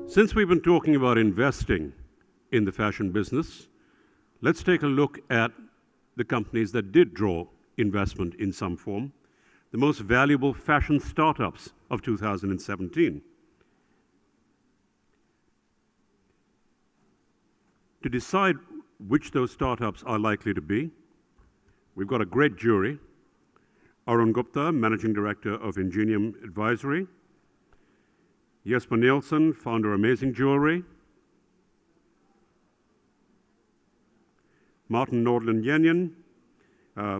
Since we've been talking about investing in the fashion business, let's take a look at the companies that did draw investment in some form, the most valuable fashion startups of 2017. To decide which those startups are likely to be, we've got a great jury. Arun Gupta, Managing Director of Ingenium Advisory. Jesper Nielsen, founder of Amazing Jewelry. Martin Nordlund Jenen,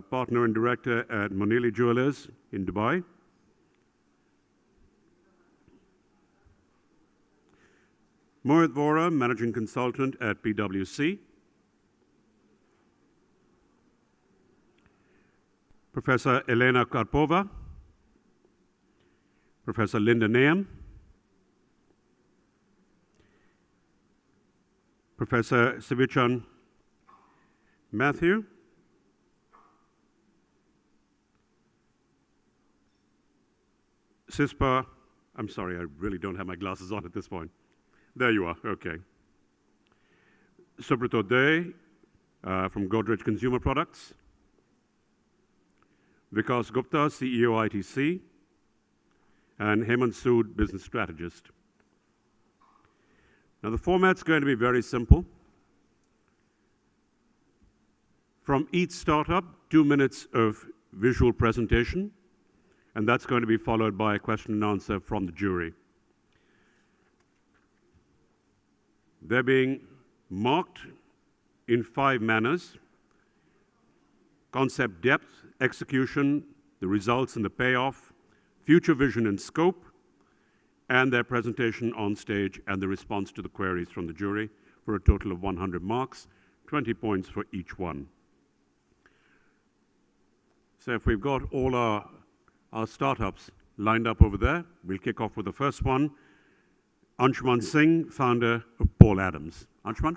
partner and director at Monili Jewelers in Dubai. Mohit Vohra, managing consultant at PwC. Professor Elena Karpova. Professor Linda Niehm. Professor Sibichan Mathew. Siewspah, I'm sorry, I really don't have my glasses on at this point. There you are, okay. Subrata Day from Godrej Consumer Products. Vikas Gupta, CEO ITC. And Hemant Sood, business strategist. Now the format's going to be very simple. From each startup, 2 minutes of visual presentation, and that's going to be followed by a question and answer from the jury. They're being marked in 5 manners: concept depth, execution, the results and the payoff, future vision and scope, and their presentation on stage and the response to the queries from the jury for a total of 100 marks, 20 points for each one. So if we've got all our startups lined up over there, we'll kick off with the first one. Anshuman Singh, founder of Paul Adams. Anshuman?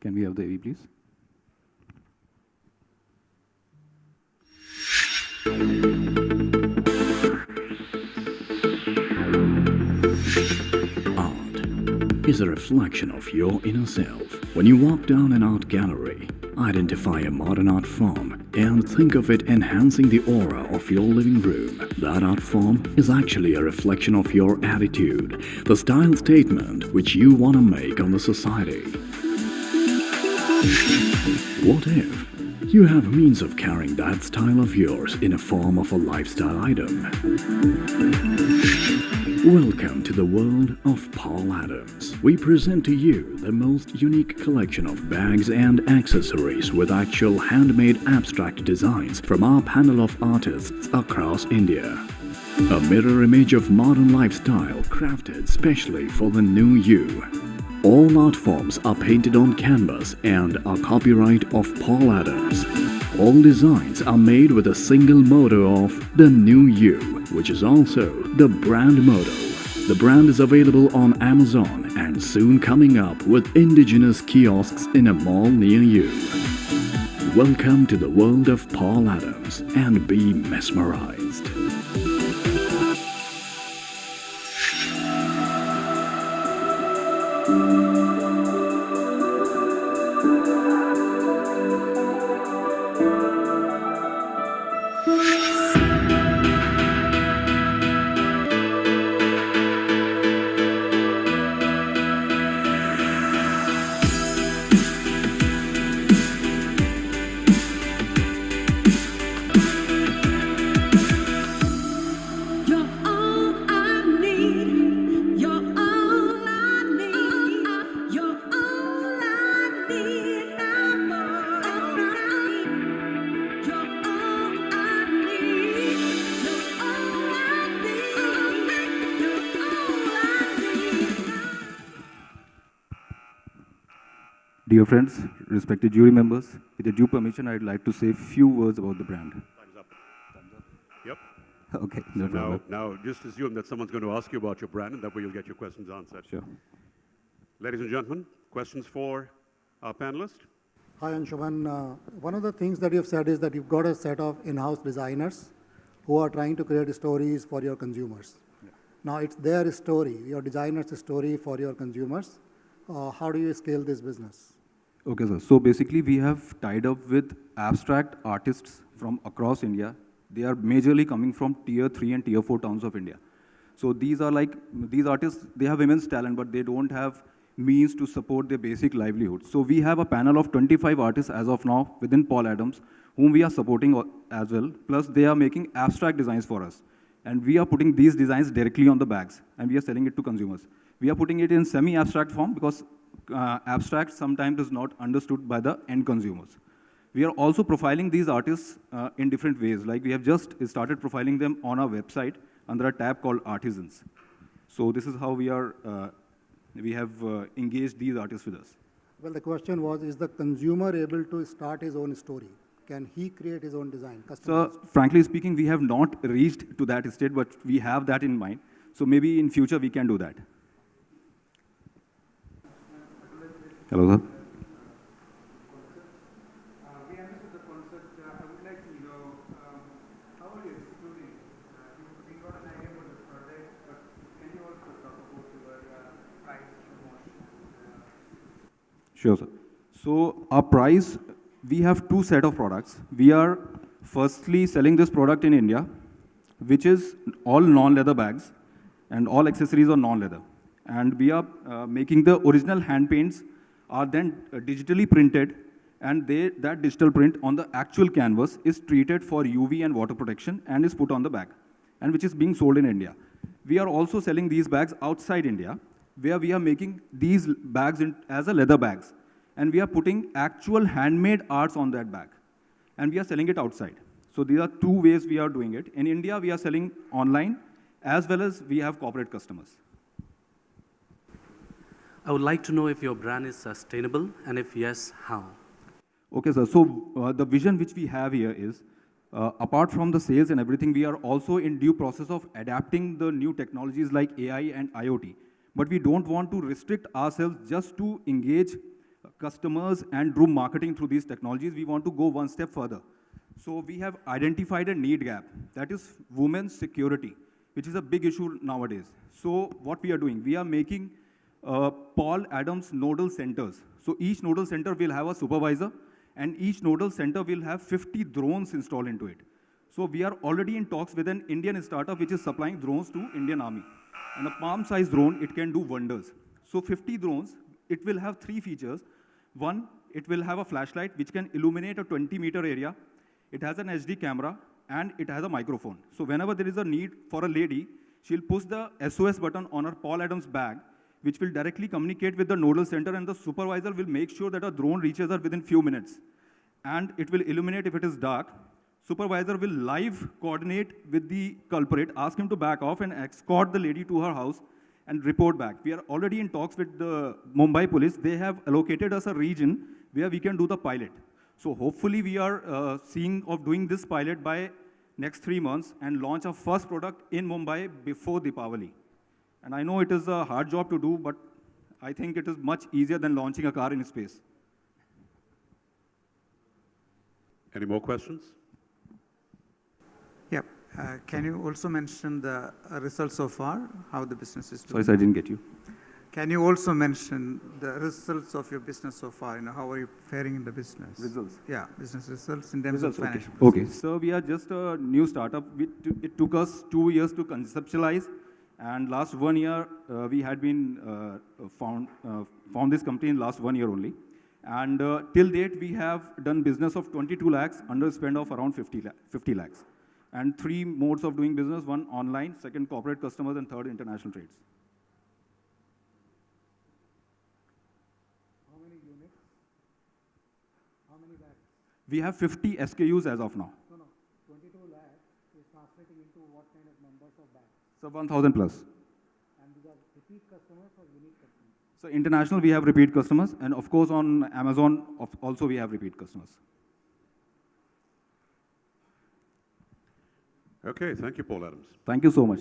Can we have the AV, please? Art is a reflection of your inner self. When you walk down an art gallery, identify a modern art form and think of it enhancing the aura of your living room. That art form is actually a reflection of your attitude, the style statement which you want to make on the society. What if you have means of carrying that style of yours in a form of a lifestyle item? Welcome to the world of Paul Adams. We present to you the most unique collection of bags and accessories with actual handmade abstract designs from our panel of artists across India. A mirror image of modern lifestyle crafted specially for the new you. All art forms are painted on canvas and are copyright of Paul Adams. All designs are made with a single motto of the new you, which is also the brand motto. The brand is available on Amazon and soon coming up with indigenous kiosks in a mall near you. Welcome to the world of Paul Adams and be mesmerized. Dear friends, respected jury members, with your due permission, I'd like to say a few words about the brand. Time's up. Time's up. Yep. Okay, no problem. Now, just assume that someone's going to ask you about your brand, and that way you'll get your questions answered. Sure. Ladies and gentlemen, questions for our panelist? Hi, Anshuman. One of the things that you've said is that you've got a set of in-house designers who are trying to create stories for your consumers. Yeah. Now it's their story, your designer's story for your consumers. How do you scale this business? Okay, sir. So basically, we have tied up with abstract artists from across India. They are majorly coming from tier 3 and tier 4 towns of India. So these are like, these artists, they have immense talent, but they don't have means to support their basic livelihood. So we have a panel of 25 artists as of now within Paul Adams, whom we are supporting as well. Plus, they are making abstract designs for us. And we are putting these designs directly on the bags, and we are selling it to consumers. We are putting it in semi-abstract form because abstract sometimes is not understood by the end consumers. We are also profiling these artists in different ways. Like we have just started profiling them on our website under a tab called Artisans. So this is how we have engaged these artists with us. Well, the question was, is the consumer able to start his own story? Can he create his own design? So, frankly speaking, we have not reached to that state, but we have that in mind. So maybe in future we can do that. Hello, sir. We understood the concept. I would like to know, how are you excluding? We got an idea about the product, but can you also talk about your price promotion? Sure, sir. So our price, we have two set of products. We are firstly selling this product in India, which is all non-leather bags, and all accessories are non-leather. And we are making the original hand paints are then digitally printed, and that digital print on the actual canvas is treated for UV and water protection and is put on the bag, and which is being sold in India. We are also selling these bags outside India, where we are making these bags as a leather bags, and we are putting actual handmade arts on that bag, and we are selling it outside. So these are two ways we are doing it. In India, we are selling online, as well as we have corporate customers. I would like to know if your brand is sustainable, and if yes, how? Okay, sir. So the vision which we have here is, apart from the sales and everything, we are also in due process of adapting the new technologies like AI and IoT. But we don't want to restrict ourselves just to engage customers and do marketing through these technologies. We want to go one step further. So we have identified a need gap, that is women's security, which is a big issue nowadays. So what we are doing, we are making Paul Adams nodal centers. So each nodal center will have a supervisor, and each nodal center will have 50 drones installed into it. So we are already in talks with an Indian startup which is supplying drones to Indian Army. And a palm-sized drone, it can do wonders. So 50 drones, it will have 3 features. One, it will have a flashlight which can illuminate a 20-meter area. It has an HD camera, and it has a microphone. So whenever there is a need for a lady, she'll push the SOS button on her Paul Adams bag, which will directly communicate with the nodal center, and the supervisor will make sure that a drone reaches her within few minutes. And it will illuminate if it is dark. Supervisor will live coordinate with the culprit, ask him to back off, and escort the lady to her house and report back. We are already in talks with the Mumbai police. They have allocated us a region where we can do the pilot. So hopefully we are seeing of doing this pilot by next 3 months and launch our first product in Mumbai before Deepavali. And I know it is a hard job to do, but I think it is much easier than launching a car in space. Any more questions? Yeah. Can you also mention the results so far, how the business is doing? Sorry, sir, I didn't get you. Can you also mention the results of your business so far? You know, how are you faring in the business? Results? Yeah, business results in terms of financial. Okay, so we are just a new startup. It took us 2 years to conceptualize. And last 1 year, we had been found this company in last 1 year only. And till date, we have done business of 22 lakhs under a spend of around 50 lakhs. And 3 modes of doing business: one online, second corporate customers, and third international trades. How many units? How many bags? We have 50 SKUs as of now. No, 22 lakhs is translating into what kind of numbers of bags? So 1,000 plus. And these are repeat customers or unique customers? So international, we have repeat customers. And of course, on Amazon, also we have repeat customers. Okay, thank you, Paul Adams. Thank you so much.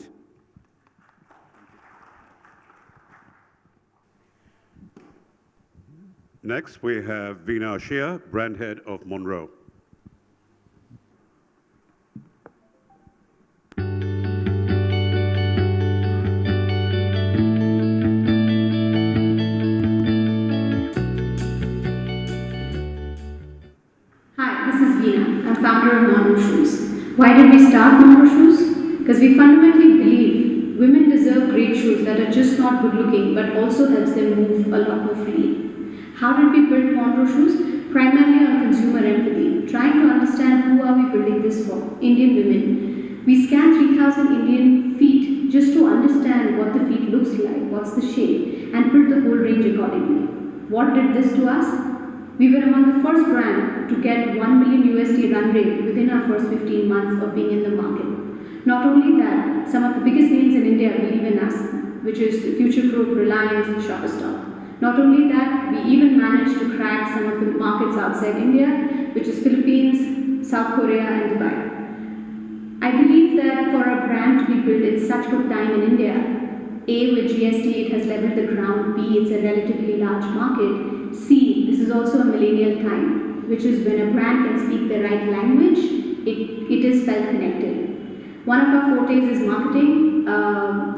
Next, we have Veena Ashia, brand head of Monroe. Why did we start Monro shoes? Because we fundamentally believe women deserve great shoes that are just not good looking but also helps them move a lot more freely. How did we build Monro shoes? Primarily on consumer empathy, trying to understand who are we building this for, Indian women. We scanned 3,000 Indian feet just to understand what the feet looks like, what's the shape, and built the whole range accordingly. What did this to us? We were among the first brand to get 1 million USD run rate within our first 15 months of being in the market. Not only that, some of the biggest names in India believe in us, which is Future Group, Reliance, and Shoppers Stop. Not only that, we even managed to crack some of the markets outside India, which is Philippines, South Korea, and Dubai. I believe that for a brand to be built in such good time in India, A, with GST, it has leveled the ground, B, it's a relatively large market, C, this is also a millennial time, which is when a brand can speak the right language, it is felt connected. One of our fortes is marketing.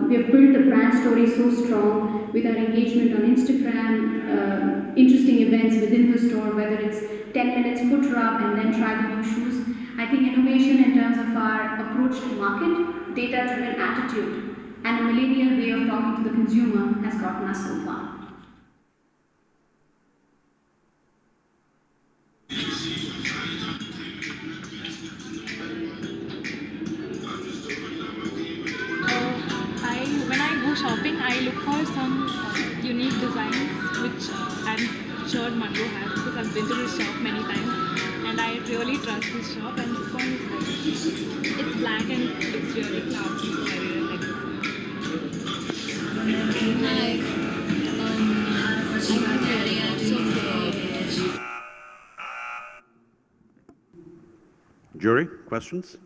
We have built the brand story so strong with our engagement on Instagram, interesting events within the store, whether it's 10 minutes foot rub and then try the new shoes. I think innovation in terms of our approach to market, data-driven attitude, and a millennial way of talking to the consumer has gotten us so far. When I go shopping, I look for some unique designs which I'm sure Monroe has, because I've been to this shop many times and I really trust this shop, and this one is like, it's black and it's really classy, so I really like this one. Jury, questions?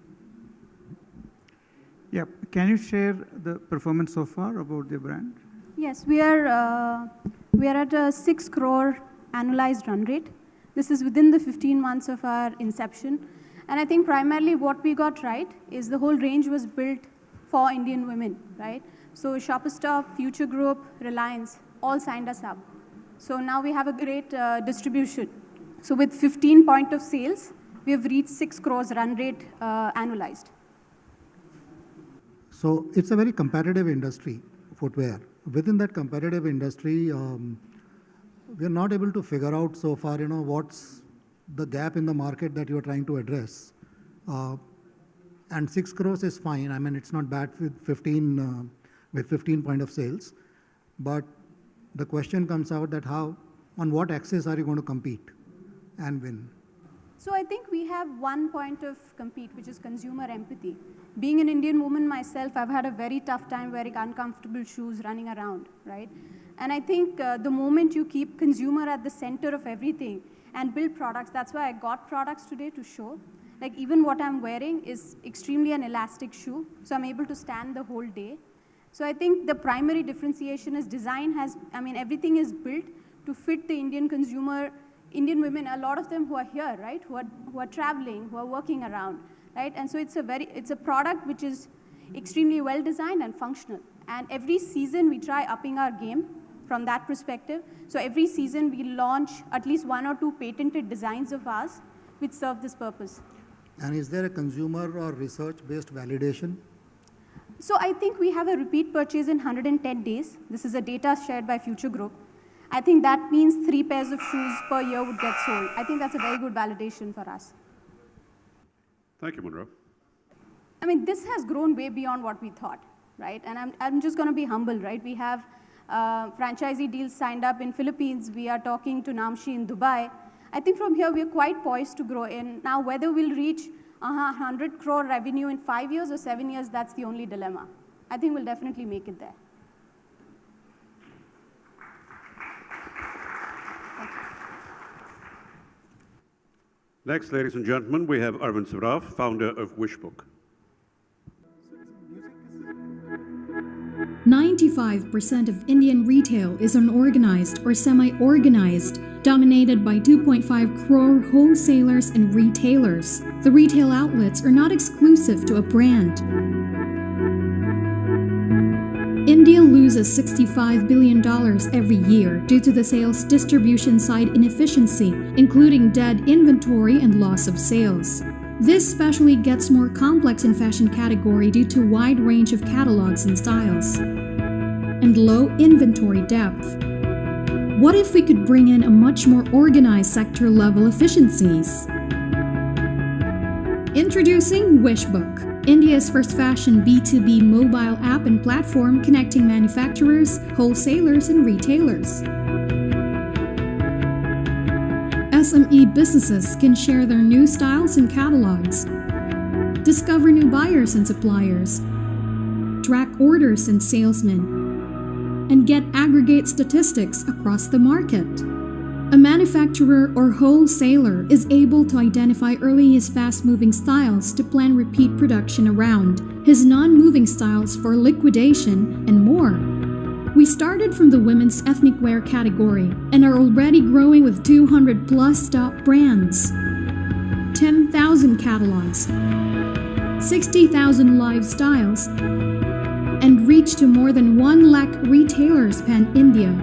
Yeah, can you share the performance so far about the brand? Yes, we are at a 6 crore annualized run rate. This is within the 15 months of our inception. And I think primarily what we got right is the whole range was built for Indian women, right? So Shoppers Stop, Future Group, Reliance, all signed us up. So now we have a great distribution. So with 15 point of sales, we have reached 6 crores run rate annualized. So it's a very competitive industry, footwear. Within that competitive industry, we're not able to figure out so far, what's the gap in the market that you're trying to address. And 6 crores is fine. I mean, it's not bad with 15 point of sales. But the question comes out that on what axis are you going to compete and win? So I think we have one point of compete, which is consumer empathy. Being an Indian woman myself, I've had a very tough time wearing uncomfortable shoes running around, right? And I think the moment you keep consumer at the center of everything and build products, that's why I got products today to show. Like even what I'm wearing is extremely an elastic shoe, so I'm able to stand the whole day. So I think the primary differentiation is design everything is built to fit the Indian consumer, Indian women, a lot of them who are here, right? Who are traveling, who are working around, right? And so it's a product which is extremely well designed and functional. And every season we try upping our game from that perspective. So every season we launch at least 1 or 2 patented designs of ours which serve this purpose. And is there a consumer or research-based validation? So I think we have a repeat purchase in 110 days. This is a data shared by Future Group. I think that means 3 pairs of shoes per year would get sold. I think that's a very good validation for us. Thank you, Monroe. I mean, this has grown way beyond what we thought, right? And I'm just going to be humble, right? We have franchisee deals signed up in Philippines. We are talking to Namshi in Dubai. I think from here, we're quite poised to grow in. Now, whether we'll reach 100 crore revenue in 5 years or 7 years, that's the only dilemma. I think we'll definitely make it there. Next, ladies and gentlemen, we have Arvind Saraf, founder of WISHBOOK. 95% of Indian retail is unorganized or semi-organized, dominated by 2.5 crore wholesalers and retailers. The retail outlets are not exclusive to a brand. India loses $65 billion every year due to the sales distribution side inefficiency, including dead inventory and loss of sales. This especially gets more complex in fashion category due to wide range of catalogs and styles, and low inventory depth. What if we could bring in a much more organized sector-level efficiencies? Introducing WISHBOOK, India's first fashion B2B mobile app and platform connecting manufacturers, wholesalers, and retailers. SME businesses can share their new styles and catalogs, discover new buyers and suppliers, track orders and salesmen, and get aggregate statistics across the market. A manufacturer or wholesaler is able to identify early his fast-moving styles to plan repeat production around, his non-moving styles for liquidation, and more. We started from the women's ethnic wear category and are already growing with 200 plus top brands, 10,000 catalogs, 60,000 live styles, and reach to more than 1 lakh retailers pan-India.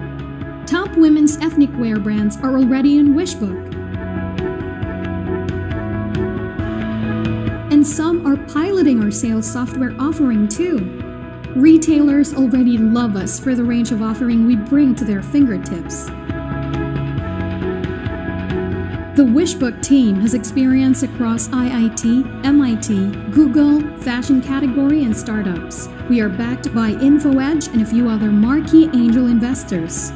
Top women's ethnic wear brands are already in WISHBOOK. And some are piloting our sales software offering too. Retailers already love us for the range of offering we bring to their fingertips. The WISHBOOK team has experience across IIT, MIT, Google, fashion category, and startups. We are backed by InfoEdge and a few other marquee angel investors.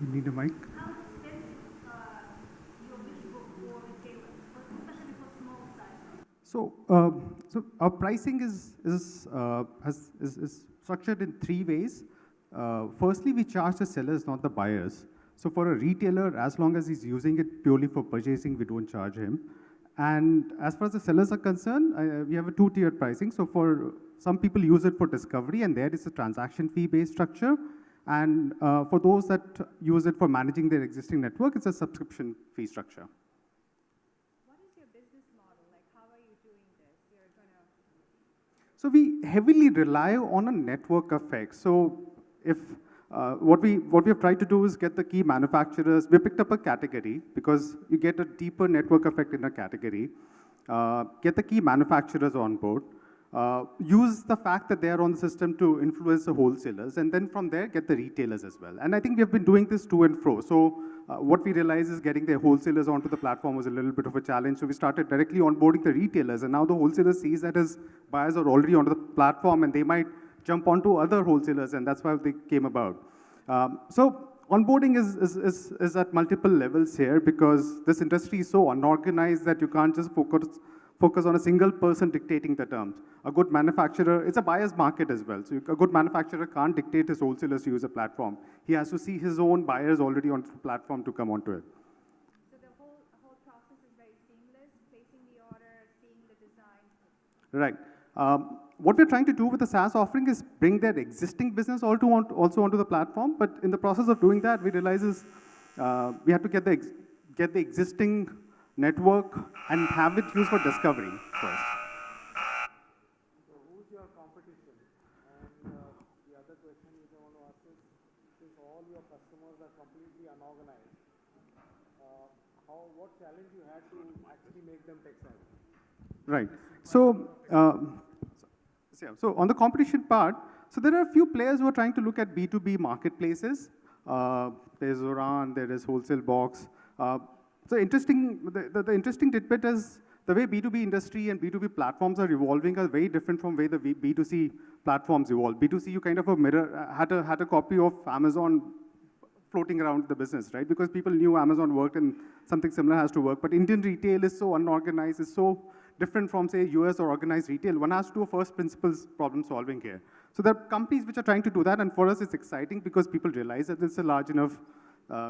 You need a mic? So our pricing is structured in 3 ways. Firstly, we charge the sellers, not the buyers. So for a retailer, as long as he's using it purely for purchasing, we don't charge him. And as far as the sellers are concerned, we have a 2-tiered pricing. So for some people use it for discovery, and there is a transaction fee-based structure. And for those that use it for managing their existing network, it's a subscription fee structure. What is your business model? Like, how are you doing this? You're gonna... So we heavily rely on a network effect. So if what we have tried to do is get the key manufacturers. We picked up a category because you get a deeper network effect in a category. Get the key manufacturers on board. Use the fact that they are on the system to influence the wholesalers, and then from there get the retailers as well. And I think we have been doing this to and fro. So what we realized is getting the wholesalers onto the platform was a little bit of a challenge. So we started directly onboarding the retailers, and now the wholesaler sees that his buyers are already onto the platform, and they might jump onto other wholesalers, and that's why they came about. So onboarding is at multiple levels here because this industry is so unorganized that you can't just focus on a single person dictating the terms. A good manufacturer, it's a buyer's market as well. So a good manufacturer can't dictate his wholesalers to use a platform. He has to see his own buyers already on the platform to come onto it. So the whole process is very seamless, placing the order, seeing the design. Right. What we're trying to do with the SaaS offering is bring their existing business also onto the platform. But in the process of doing that, we realize we have to get the existing network and have it used for discovery first. So who's your competition? And the other question which I want to ask is, since all your customers are completely unorganized, what challenge you had to actually make them tech savvy? Right. So on the competition part, so there are a few players who are trying to look at B2B marketplaces. There's Zoran, there is Wholesale Box. So the interesting tidbit is the way B2B industry and B2B platforms are evolving are very different from the way the B2C platforms evolve. B2C, you kind of had a copy of Amazon floating around the business, right? Because people knew Amazon worked and something similar has to work. But Indian retail is so unorganized, is so different from, say, US or organized retail. One has to do a first principles problem solving here. So there are companies which are trying to do that, and for us it's exciting because people realize that it's a large enough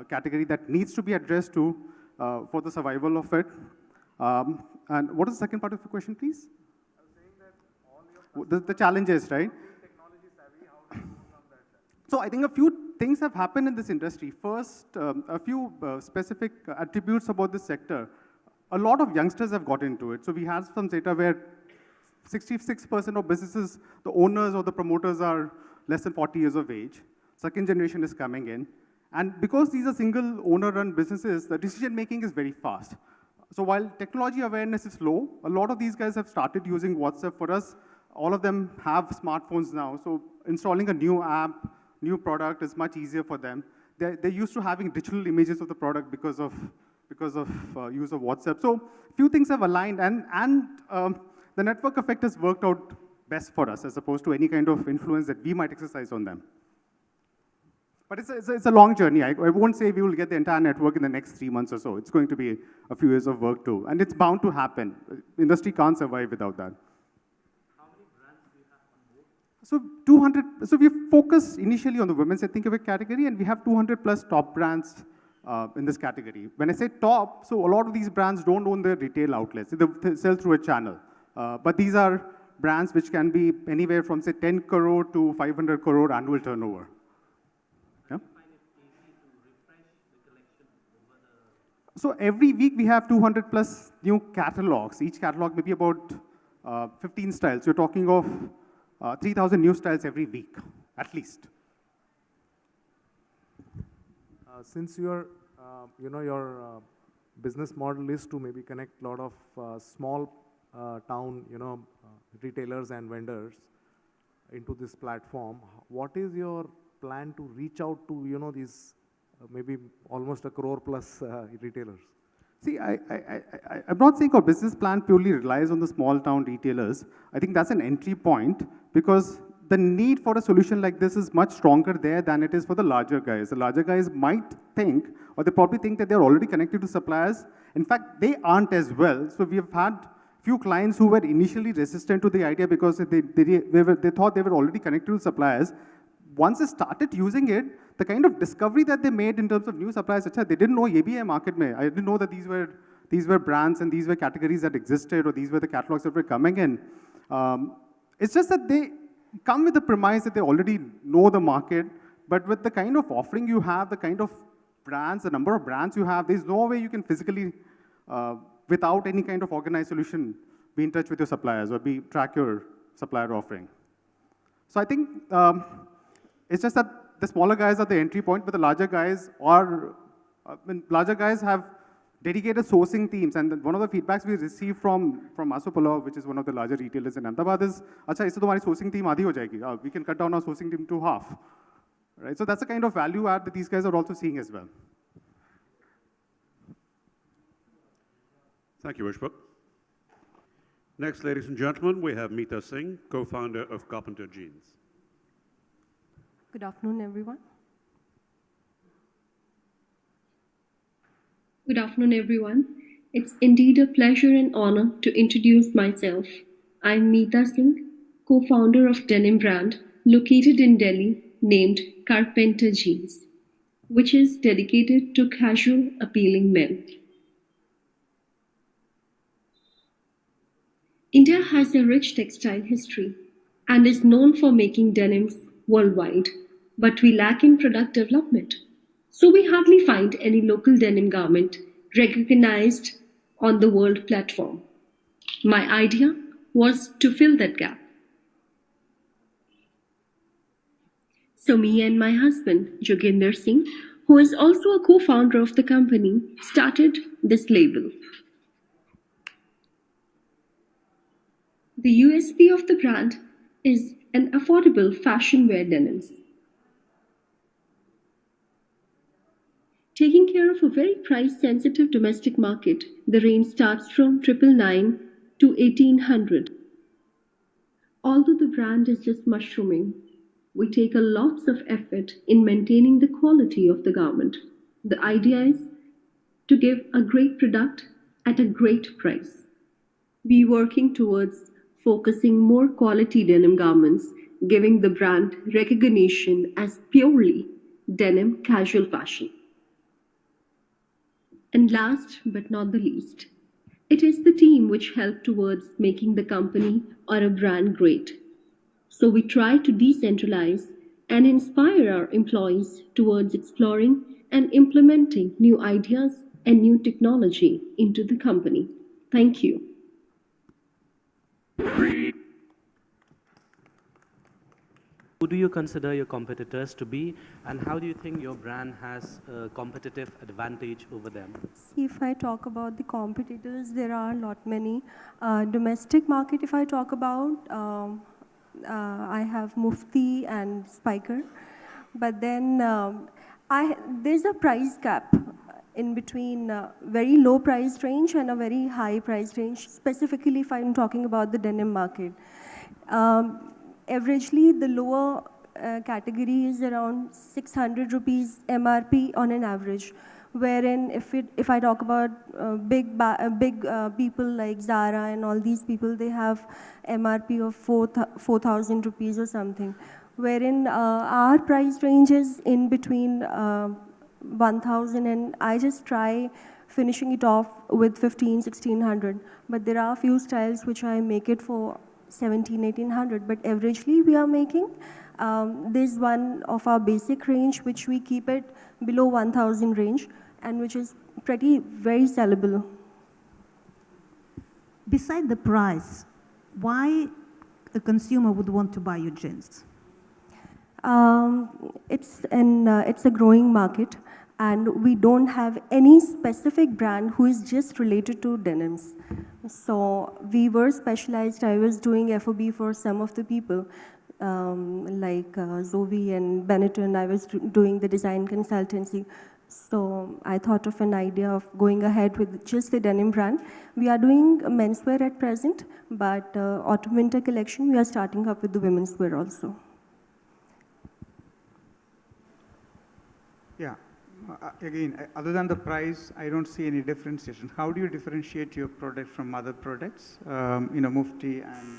category that needs to be addressed to for the survival of it. And what is the second part of the question, please? I was saying that all your the challenges, right? technology savvy, how do you overcome that? So I think a few things have happened in this industry. First, a few specific attributes about this sector. A lot of youngsters have got into it. So we have some data where 66% of businesses, the owners or the promoters are less than 40 years of age. Second generation is coming in. And because these are single owner-run businesses, the decision-making is very fast. So while technology awareness is low, a lot of these guys have started using WhatsApp. For us, all of them have smartphones now. So installing a new app, new product is much easier for them. They're used to having digital images of the product because of use of WhatsApp. So few things have aligned, and the network effect has worked out best for us as opposed to any kind of influence that we might exercise on them. But it's a long journey. I won't say we will get the entire network in the next 3 months or so. It's going to be a few years of work too, and it's bound to happen. Industry can't survive without that. How many brands do you have on board? So 200. So we focused initially on the women's ethnic wear category, and we have 200 plus top brands in this category. When I say top, so a lot of these brands don't own their retail outlets. They sell through a channel. But these are brands which can be anywhere from, say, 10 crore to 500 crore annual turnover. Yeah? So every week we have 200 plus new catalogs. Each catalog may be about 15 styles. You're talking of 3,000 new styles every week, at least. Since your business model is to maybe connect a lot of small town, retailers and vendors into this platform, what is your plan to reach out to, these maybe almost a crore plus retailers? See, I'm not saying our business plan purely relies on the small town retailers. I think that's an entry point because the need for a solution like this is much stronger there than it is for the larger guys. The larger guys might think, or they probably think that they're already connected to suppliers. In fact, they aren't as well. So we have had few clients who were initially resistant to the idea because they thought they were already connected to suppliers. Once they started using it, the kind of discovery that they made in terms of new suppliers, etc., they didn't know ye bhi hai market mein. I didn't know that these were brands and these were categories that existed, or these were the catalogs that were coming in. It's just that they come with the premise that they already know the market, but with the kind of offering you have, the kind of brands, the number of brands you have, there's no way you can physically, without any kind of organized solution, be in touch with your suppliers or track your supplier offering. So I think it's just that the smaller guys are the entry point, but the larger guys have dedicated sourcing teams. And one of the feedbacks we received from Asopolo, which is one of the larger retailers in Ahmedabad, is, "Acha, isse tumhari sourcing team aadhi ho jayegi. We can cut down our sourcing team to half." Right? So that's the kind of value add that these guys are also seeing as well. Thank you, WISHBOOK. Next, ladies and gentlemen, we have Meeta Singh, co-founder of Carpenter Jeans. Good afternoon, everyone. Good afternoon, everyone. It's indeed a pleasure and honor to introduce myself. I'm Meeta Singh, co-founder of denim brand located in Delhi named Carpenter Jeans, which is dedicated to casual, appealing men. India has a rich textile history and is known for making denims worldwide, but we lack in product development. So we hardly find any local denim garment recognized on the world platform. My idea was to fill that gap. So me and my husband, Joginder Singh, who is also a co-founder of the company, started this label. The USP of the brand is an affordable fashion wear denims. Taking care of a very price-sensitive domestic market, the range starts from 999 to 1800. Although the brand is just mushrooming, we take a lots of effort in maintaining the quality of the garment. The idea is to give a great product at a great price. We are working towards focusing more quality denim garments, giving the brand recognition as purely denim casual fashion. And last but not the least, it is the team which helped towards making the company or a brand great. So we try to decentralize and inspire our employees towards exploring and implementing new ideas and new technology into the company. Thank you. Who do you consider your competitors to be, and how do you think your brand has a competitive advantage over them? See, if I talk about the competitors, there are not many. Domestic market, if I talk about, I have Mufti and Spiker. But then there's a price gap in between very low price range and a very high price range, specifically if I'm talking about the denim market. Averagely, the lower category is around 600 rupees MRP on an average, wherein if I talk about big people like Zara and all these people, they have MRP of 4,000 rupees or something, wherein our price range is in between 1,000, and I just try finishing it off with 1,500-1,600. But there are a few styles which I make it for 1,700-1,800, but averagely we are making this one of our basic range which we keep it below 1,000 range, and which is very sellable. Beside the price, why a consumer would want to buy your jeans? It's a growing market, and we don't have any specific brand who is just related to denims. So we were specialized. I was doing FOB for some of the people, like Zoe and Benetton. I was doing the design consultancy. So I thought of an idea of going ahead with just the denim brand. We are doing menswear at present, but autumn-winter collection, we are starting up with the women's wear also. Yeah. Again, other than the price, I don't see any differentiation. How do you differentiate your product from other products? Mufti and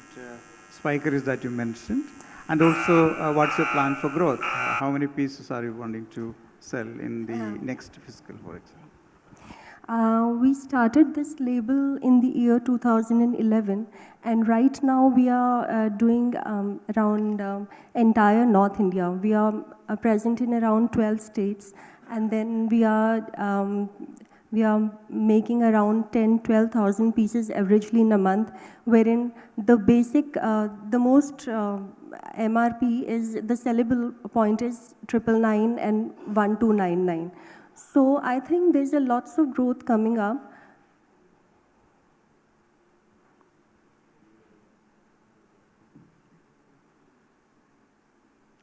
Spiker is that you mentioned. And also, what's your plan for growth? How many pieces are you wanting to sell in the next fiscal, for example? We started this label in the year 2011, and right now we are doing around entire North India. We are present in around 12 states, and then we are making around 10,000-12,000 pieces averagely in a month, wherein the basic, the most MRP is, the sellable point is 999 and 1299. So I think there's a lots of growth coming up.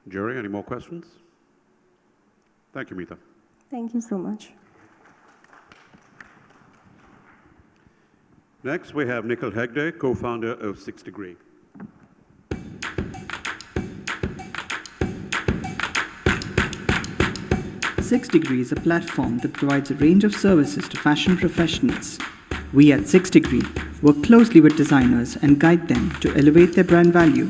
Jury, any more questions? Thank you, Meeta. Thank you so much. Next, we have Nikhil Hegde, co-founder of 6 Degree. Six Degree is a platform that provides a range of services to fashion professionals. We at 6 Degree work closely with designers and guide them to elevate their brand value.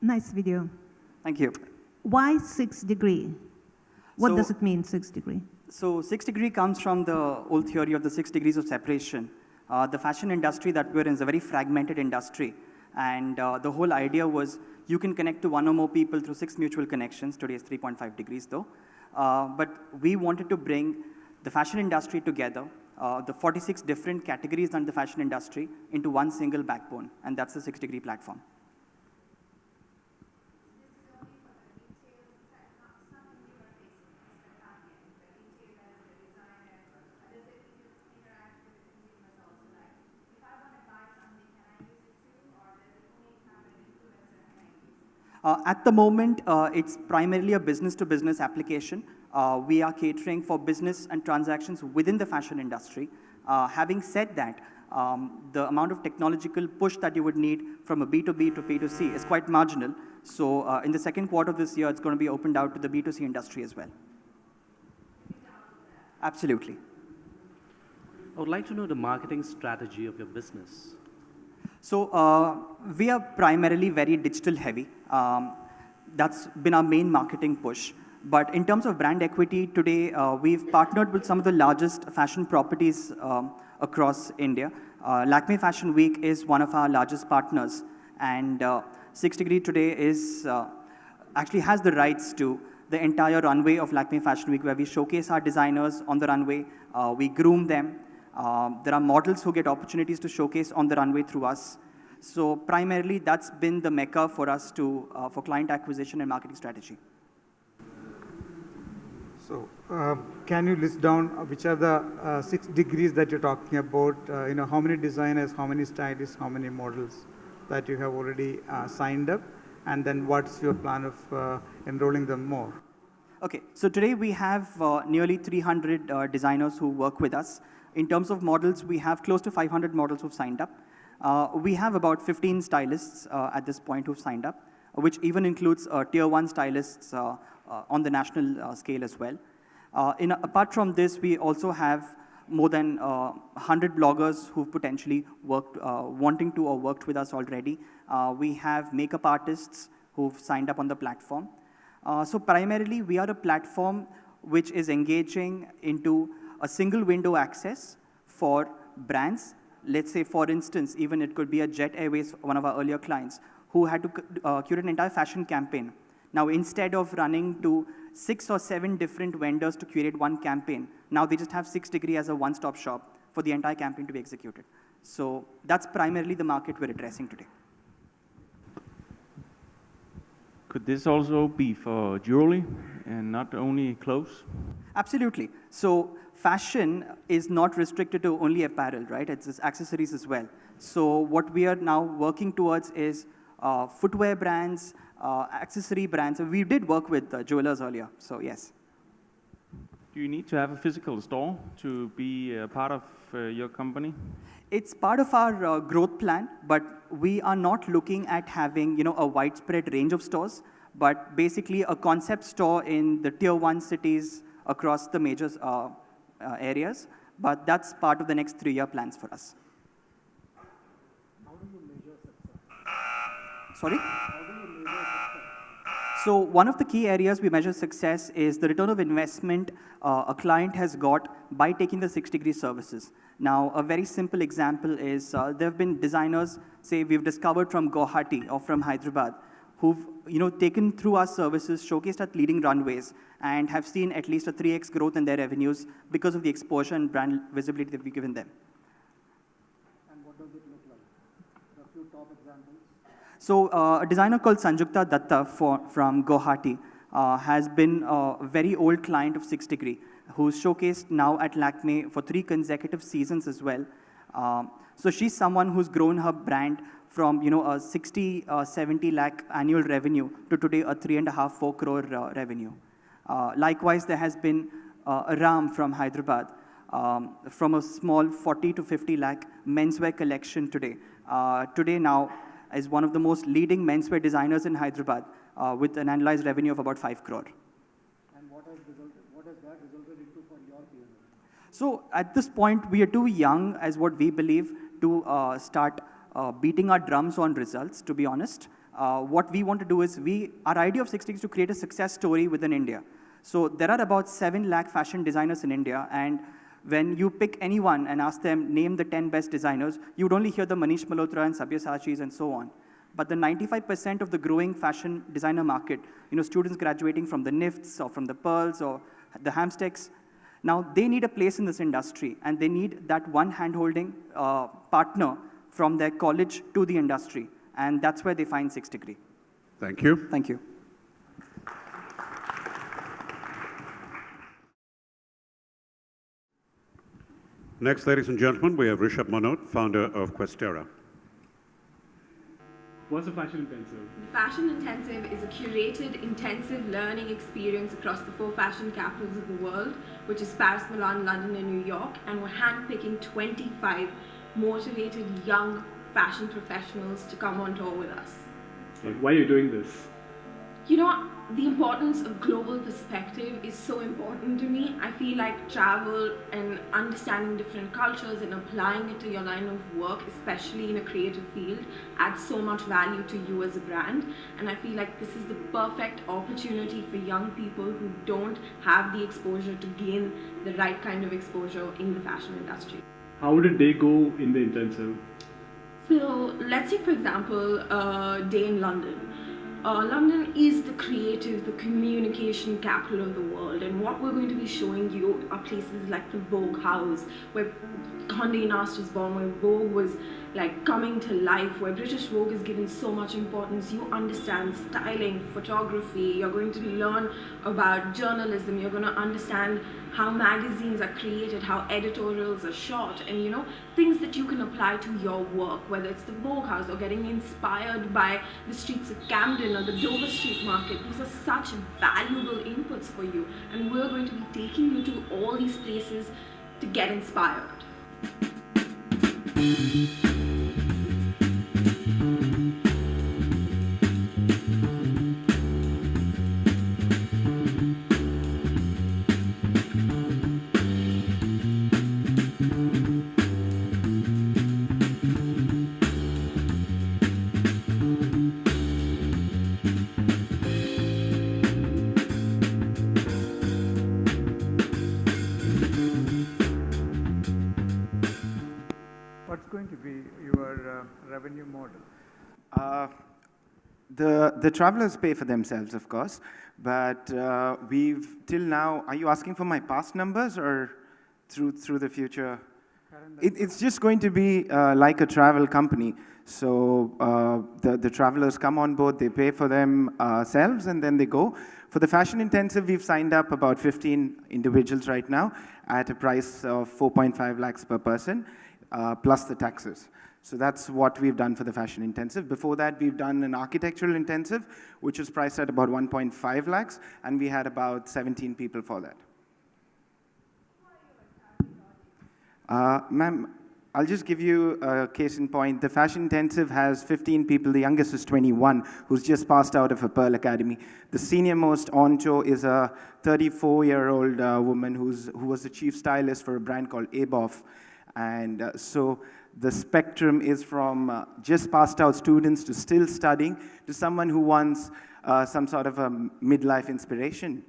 Nice video. Thank you. Why 6 degree? What does it mean, 6 degree? So 6 degree comes from the old theory of the 6 degrees of separation. The fashion industry that we're in is a very fragmented industry. And the whole idea was you can connect to one or more people through 6 mutual connections. Today is 3.5 degrees though. But we wanted to bring the fashion industry together, the 46 different categories under the fashion industry into one single backbone. And that's the 6 degree platform. At the moment, it's primarily a business-to-business application. We are catering for business and transactions within the fashion industry. Having said that, the amount of technological push that you would need from a B2B to B2C is quite marginal. So in the second quarter of this year, it's going to be opened out to the B2C industry as well. Absolutely. I would like to know the marketing strategy of your business. So we are primarily very digital heavy. That's been our main marketing push. But in terms of brand equity, today we've partnered with some of the largest fashion properties across India. Lakme Fashion Week is one of our largest partners. And 6 Degree today is actually has the rights to the entire runway of Lakme Fashion Week, where we showcase our designers on the runway, we groom them. There are models who get opportunities to showcase on the runway through us. So primarily, that's been the mecca for us for client acquisition and marketing strategy. So can you list down which are the 6 degrees that you're talking about? How many designers, how many stylists, how many models that you have already signed up? And then what's your plan of enrolling them more? Okay, so today we have nearly 300 designers who work with us. In terms of models, we have close to 500 models who've signed up. We have about 15 stylists at this point who've signed up, which even includes tier 1 stylists on the national scale as well. Apart from this, we also have more than 100 bloggers who've potentially worked, wanting to or worked with us already. We have makeup artists who've signed up on the platform. So primarily, we are a platform which is engaging into a single window access for brands. Let's say, for instance, even it could be a Jet Airways, one of our earlier clients, who had to curate an entire fashion campaign. Now, instead of running to 6 or 7 different vendors to curate one campaign, now they just have 6 Degree as a one-stop shop for the entire campaign to be executed. So that's primarily the market we're addressing today. Could this also be for jewelry and not only clothes? Absolutely. So fashion is not restricted to only apparel, right? It's accessories as well. So what we are now working towards is footwear brands, accessory brands. We did work with jewelers earlier, so yes. Do you need to have a physical store to be a part of your company? It's part of our growth plan, but we are not looking at having a widespread range of stores, but basically a concept store in the tier 1 cities across the major areas. But that's part of the next 3-year plans for us. How do you measure success? Sorry? How do you measure success? So one of the key areas we measure success is the return of investment a client has got by taking the 6 Degree services. Now, a very simple example is there have been designers, say we've discovered from Guwahati or from Hyderabad, who've taken through our services, showcased at leading runways, and have seen at least a 3x growth in their revenues because of the exposure and brand visibility that we've given them. And what does it look like? A few top examples. So a designer called Sanjukta Datta from Guwahati has been a very old client of 6 Degree, who's showcased now at Lakme for 3 consecutive seasons as well. So she's someone who's grown her brand from a 60, 70 lakh annual revenue to today a 3.5-4 crore revenue. Likewise, there has been Ram from Hyderabad, from a small 40 to 50 lakh menswear collection today. Today now is one of the most leading menswear designers in Hyderabad with an annualized revenue of about 5 crore. And what has that resulted into for your P&L? So at this point, we are too young as what we believe to start beating our drums on results, to be honest. What we want to do is, our idea of 6 Degrees is to create a success story within India. So there are about 7 lakh fashion designers in India, and when you pick anyone and ask them, name the 10 best designers, you'd only hear the Manish Malhotra and Sabyasachis and so on. But the 95% of the growing fashion designer market, students graduating from the NIFTs or from the Pearls or the Hamstecks, now they need a place in this industry, and they need that one hand-holding partner from their college to the industry, and that's where they find 6 Degree. Thank you. Thank you. Next, ladies and gentlemen, we have Rishabh Manot, founder of Questerra. What's a fashion intensive? The Fashion Intensive is a curated, intensive learning experience across the 4 fashion capitals of the world, which is Paris, Milan, London, and New York, and we're handpicking 25 motivated young fashion professionals to come on tour with us. Why are you doing this? The importance of global perspective is so important to me. I feel like travel and understanding different cultures and applying it to your line of work, especially in a creative field, adds so much value to you as a brand. And I feel like this is the perfect opportunity for young people who don't have the exposure to gain the right kind of exposure in the fashion industry. How did they go in the intensive? So let's take, for example, a day in London. London is the creative, the communication capital of the world, and what we're going to be showing you are places like the Vogue house, where Condé Nast was born, where Vogue was like coming to life, where British Vogue is given so much importance. You understand styling, photography, you're going to learn about journalism, you're going to understand how magazines are created, how editorials are shot, and things that you can apply to your work, whether it's the Vogue house or getting inspired by the streets of Camden or the Dover Street Market. These are such valuable inputs for you, and we're going to be taking you to all these places to get inspired. What's going to be your revenue model? The travelers pay for themselves, of course, but we've till now. Are you asking for my past numbers or through the future? It's just going to be like a travel company. So the travelers come on board, they pay for themselves, and then they go. For the Fashion Intensive, we've signed up about 15 individuals right now at a price of 4.5 lakhs per person, plus the taxes. So that's what we've done for the Fashion Intensive. Before that, we've done an Architectural Intensive, which was priced at about 1.5 lakhs, and we had about 17 people for that. Ma'am, I'll just give you a case in point. The Fashion Intensive has 15 people. The youngest is 21, who's just passed out of a Pearl Academy. The senior most on show is a 34-year-old woman who was the chief stylist for a brand called Aboff. And so the spectrum is from just passed out students to still studying to someone who wants some sort of a midlife inspiration.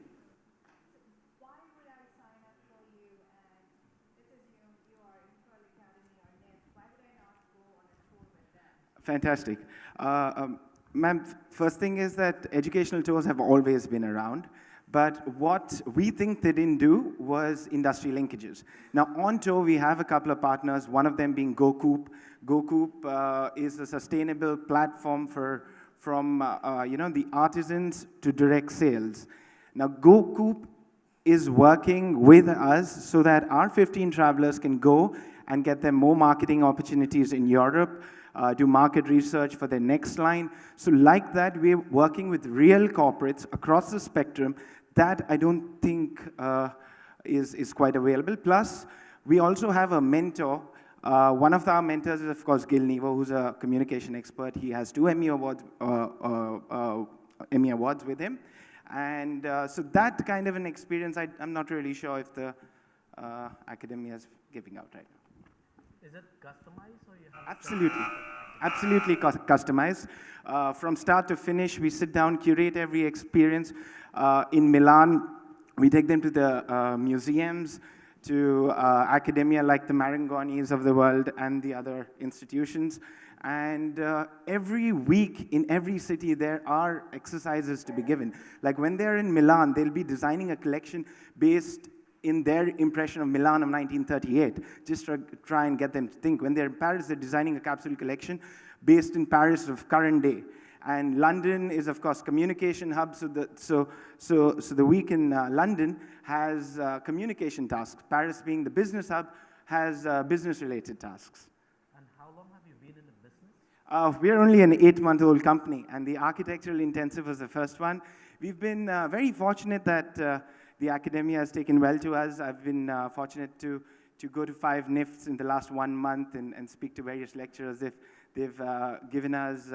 Fantastic. Ma'am, first thing is that educational tours have always been around, but what we think they didn't do was industry linkages. Now, on tour, we have a couple of partners, one of them being GoCoop. GoCoop is a sustainable platform from the artisans to direct sales. Now, GoCoop is working with us so that our 15 travelers can go and get them more marketing opportunities in Europe, do market research for their next line. So like that, we're working with real corporates across the spectrum that I don't think is quite available. Plus, we also have a mentor. One of our mentors is, of course, Gil Nevo, who's a communication expert. He has 2 Emmy Awards with him. And so that kind of an experience, I'm not really sure if the academia is giving out right now. Is it customized or you have? Absolutely. absolutely customized. From start to finish, we sit down, curate every experience. In Milan, we take them to the museums, to academia like the Marangonis of the world and the other institutions. And every week in every city, there are exercises to be given. Like when they're in Milan, they'll be designing a collection based in their impression of Milan of 1938, just to try and get them to think. When they're in Paris, they're designing a capsule collection based in Paris of current day. And London is, of course, communication hub. So the week in London has communication tasks. Paris, being the business hub, has business-related tasks. And how long have you been in the business? We're only an 8-month-old company, and the architectural intensive was the first one. We've been very fortunate that the academia has taken well to us. I've been fortunate to go to 5 NIFTs in the last 1 month and speak to various lecturers. They've given us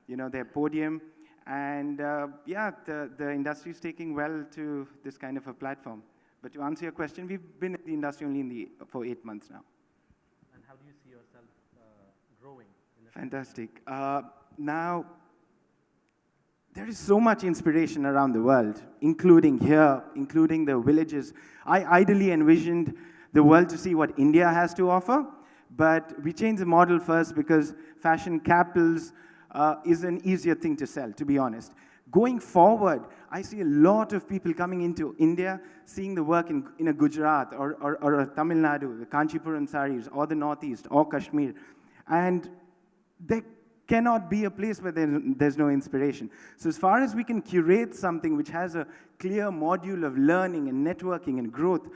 their podium. And yeah, the industry is taking well to this kind of a platform. But to answer your question, we've been in the industry only for 8 months now. And how do you see yourself growing? Fantastic. Now, there is so much inspiration around the world, including here, including the villages. I ideally envisioned the world to see what India has to offer, but we changed the model first because fashion capitals is an easier thing to sell, to be honest. Going forward, I see a lot of people coming into India, seeing the work in a Gujarat or a Tamil Nadu, the Kanchipuram saris, or the Northeast, or Kashmir. And there cannot be a place where there's no inspiration. So as far as we can curate something which has a clear module of learning and networking and growth,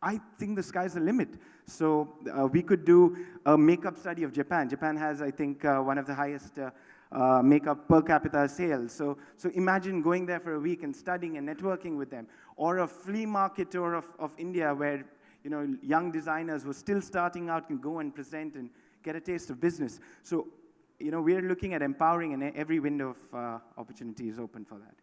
I think the sky's the limit. So we could do a makeup study of Japan. Japan has, I think, one of the highest makeup per capita sales. So imagine going there for a week and studying and networking with them. Or a flea market tour of India where young designers who are still starting out can go and present and get a taste of business. So we're looking at empowering, and every window of opportunity is open for that.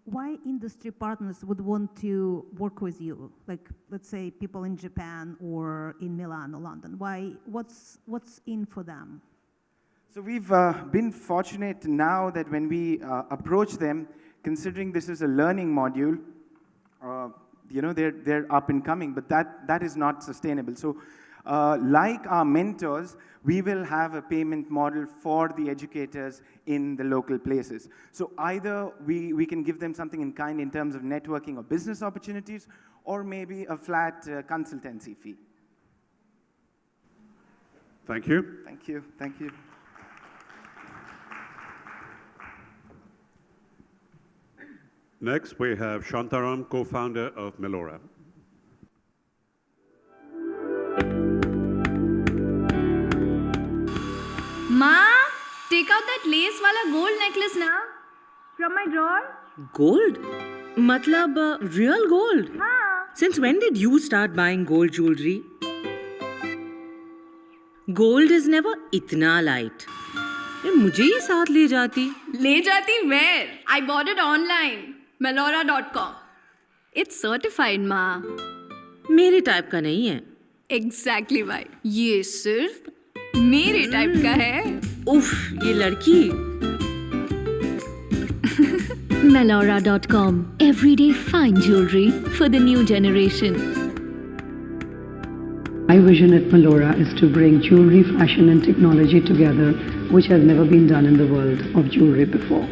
Why industry partners would want to work with you? Like, let's say people in Japan or in Milan or London. What's in for them? So we've been fortunate now that when we approach them, considering this is a learning module, they're up and coming, but that is not sustainable. So like our mentors, we will have a payment model for the educators in the local places. So either we can give them something in kind in terms of networking or business opportunities, or maybe a flat consultancy fee. Thank you. Thank you. Thank you. Next, we have Shantaram, co-founder of MELORRA. Ma, take out that lace wala gold necklace now. From my drawer. Gold? Matlab, real gold? Haan. Since when did you start buying gold jewelry? Gold is never itna light. मुझे ही साथ ले जाती. ले जाती where? I bought it online. MELORRA.com. It's certified, ma. मेरे type का नहीं है. Exactly why. ये सिर्फ मेरे टाइप का है. उफ, ये लड़की. MELORRA.com. Everyday fine jewelry for the new generation. My vision at MELORRA is to bring jewelry, fashion and technology together, which has never been done in the world of jewelry before.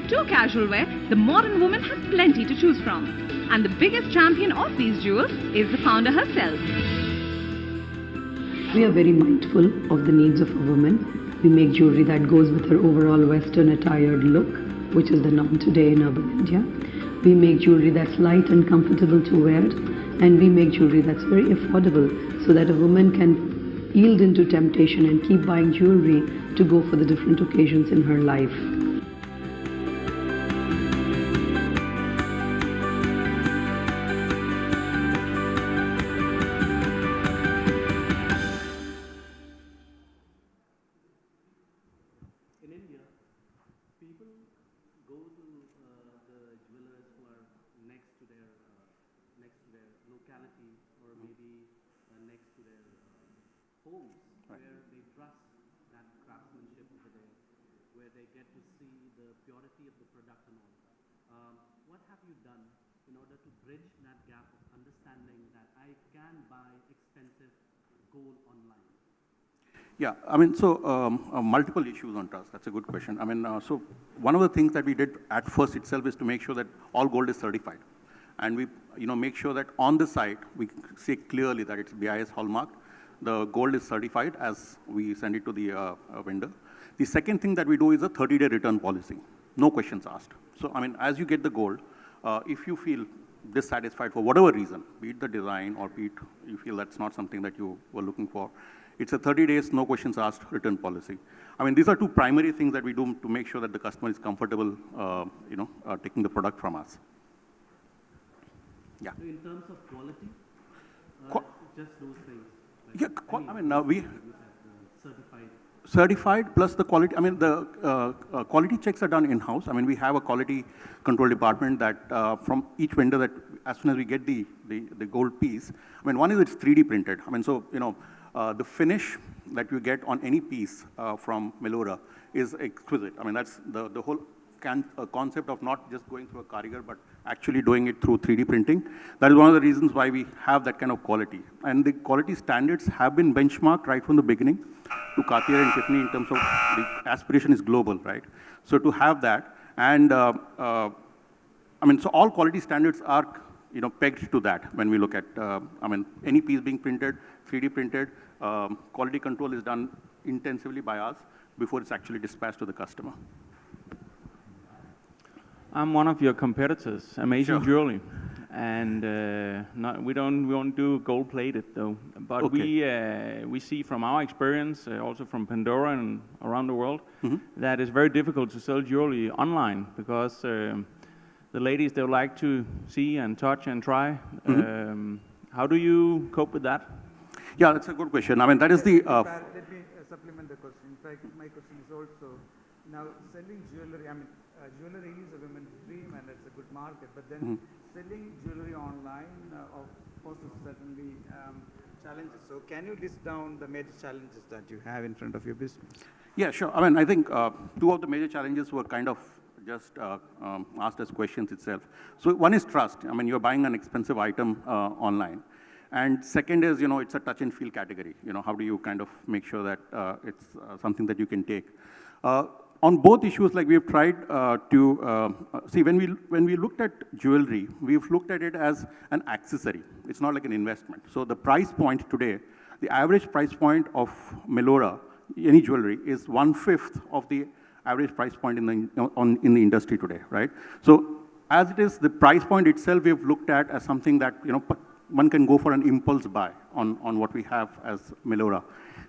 To casual wear, the modern woman has plenty to choose from. And the biggest champion of these jewels is the founder herself. We are very mindful of the needs of a woman. We make jewelry that goes with her overall Western attired look, which is the norm today in urban India. We make jewelry that's light and comfortable to wear, and we make jewelry that's very affordable so that a woman can yield into temptation and keep buying jewelry to go for the different occasions in her life. In India, people go to the jewelers who are next to their locality, or maybe next to their homes, where they trust that craftsmanship over there, where they get to see the purity of the product and all. What have you done in order to bridge that gap of understanding that I can buy expensive gold online? Yeah, I mean, so multiple issues on trust. That's a good question. I mean, so one of the things that we did at first itself is to make sure that all gold is certified. And we, make sure that on the site, we say clearly that it's BIS hallmarked. The gold is certified as we send it to the vendor. The second thing that we do is a 30-day return policy. No questions asked. So, I mean, as you get the gold, if you feel dissatisfied for whatever reason, be it the design or be it you feel that's not something that you were looking for, it's a 30 days, no questions asked return policy. I mean, these are two primary things that we do to make sure that the customer is comfortable, taking the product from us. Yeah. So in terms of quality, just those things. I mean, we certified. Certified plus the quality. I mean, the quality checks are done in-house. I mean, we have a quality control department that from each vendor that as soon as we get the gold piece. I mean, one is it's 3D printed. I mean, so the finish that you get on any piece from MELORRA is exquisite. I mean, that's the whole concept of not just going through a karigar, but actually doing it through 3D printing. That is one of the reasons why we have that kind of quality. And the quality standards have been benchmarked right from the beginning to Cartier and Tiffany in terms of the aspiration is global, right? So to have that, and I mean, so all quality standards are pegged to that when we look at, I mean, any piece being printed, 3D printed, quality control is done intensively by us before it's actually dispatched to the customer. I'm one of your competitors, Amazing Jewelry, and we won't do gold plated though. But we see from our experience, also from Pandora and around the world, that it's very difficult to sell jewelry online because the ladies, they like to see and touch and try. How do you cope with that? Yeah, that's a good question. I mean, that is the. Let me supplement the question. In fact, my question is also now selling jewelry. I mean, jewelry is a women's dream and it's a good market, but then selling jewelry online poses certainly challenges. So can you list down the major challenges that you have in front of your business? Yeah, sure. I mean, I think two of the major challenges were kind of just asked as questions itself. So one is trust. I mean, you're buying an expensive item online. And second is, it's a touch and feel category. How do you kind of make sure that it's something that you can take? On both issues, like we've tried to see when we looked at jewelry, we've looked at it as an accessory. It's not like an investment. So the price point today, the average price point of MELORRA, any jewelry, is 1/5 of the average price point in the industry today, right? So as it is, the price point itself we've looked at as something that one can go for an impulse buy on what we have as MELORRA.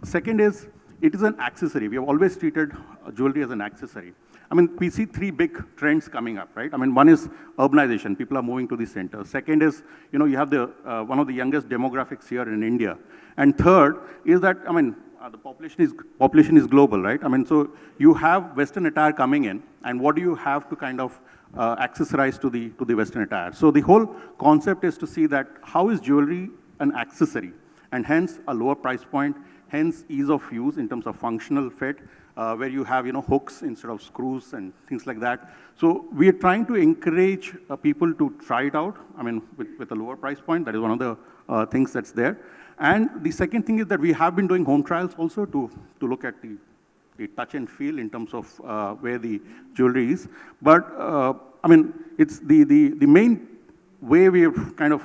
Second is, it is an accessory. We have always treated jewelry as an accessory. I mean, we see three big trends coming up, right? I mean, one is urbanization. People are moving to the center. Second is, you have the one of the youngest demographics here in India. And third is that, I mean, the population is global, right? I mean, so you have Western attire coming in, and what do you have to kind of accessorize to the Western attire? So the whole concept is to see that how is jewelry an accessory, and hence a lower price point, hence ease of use in terms of functional fit, where you have hooks instead of screws and things like that. So we are trying to encourage people to try it out. I mean, with a lower price point, that is one of the things that's there. And the second thing is that we have been doing home trials also to look at the touch and feel in terms of where the jewelry is. But I mean, it's the main way we are kind of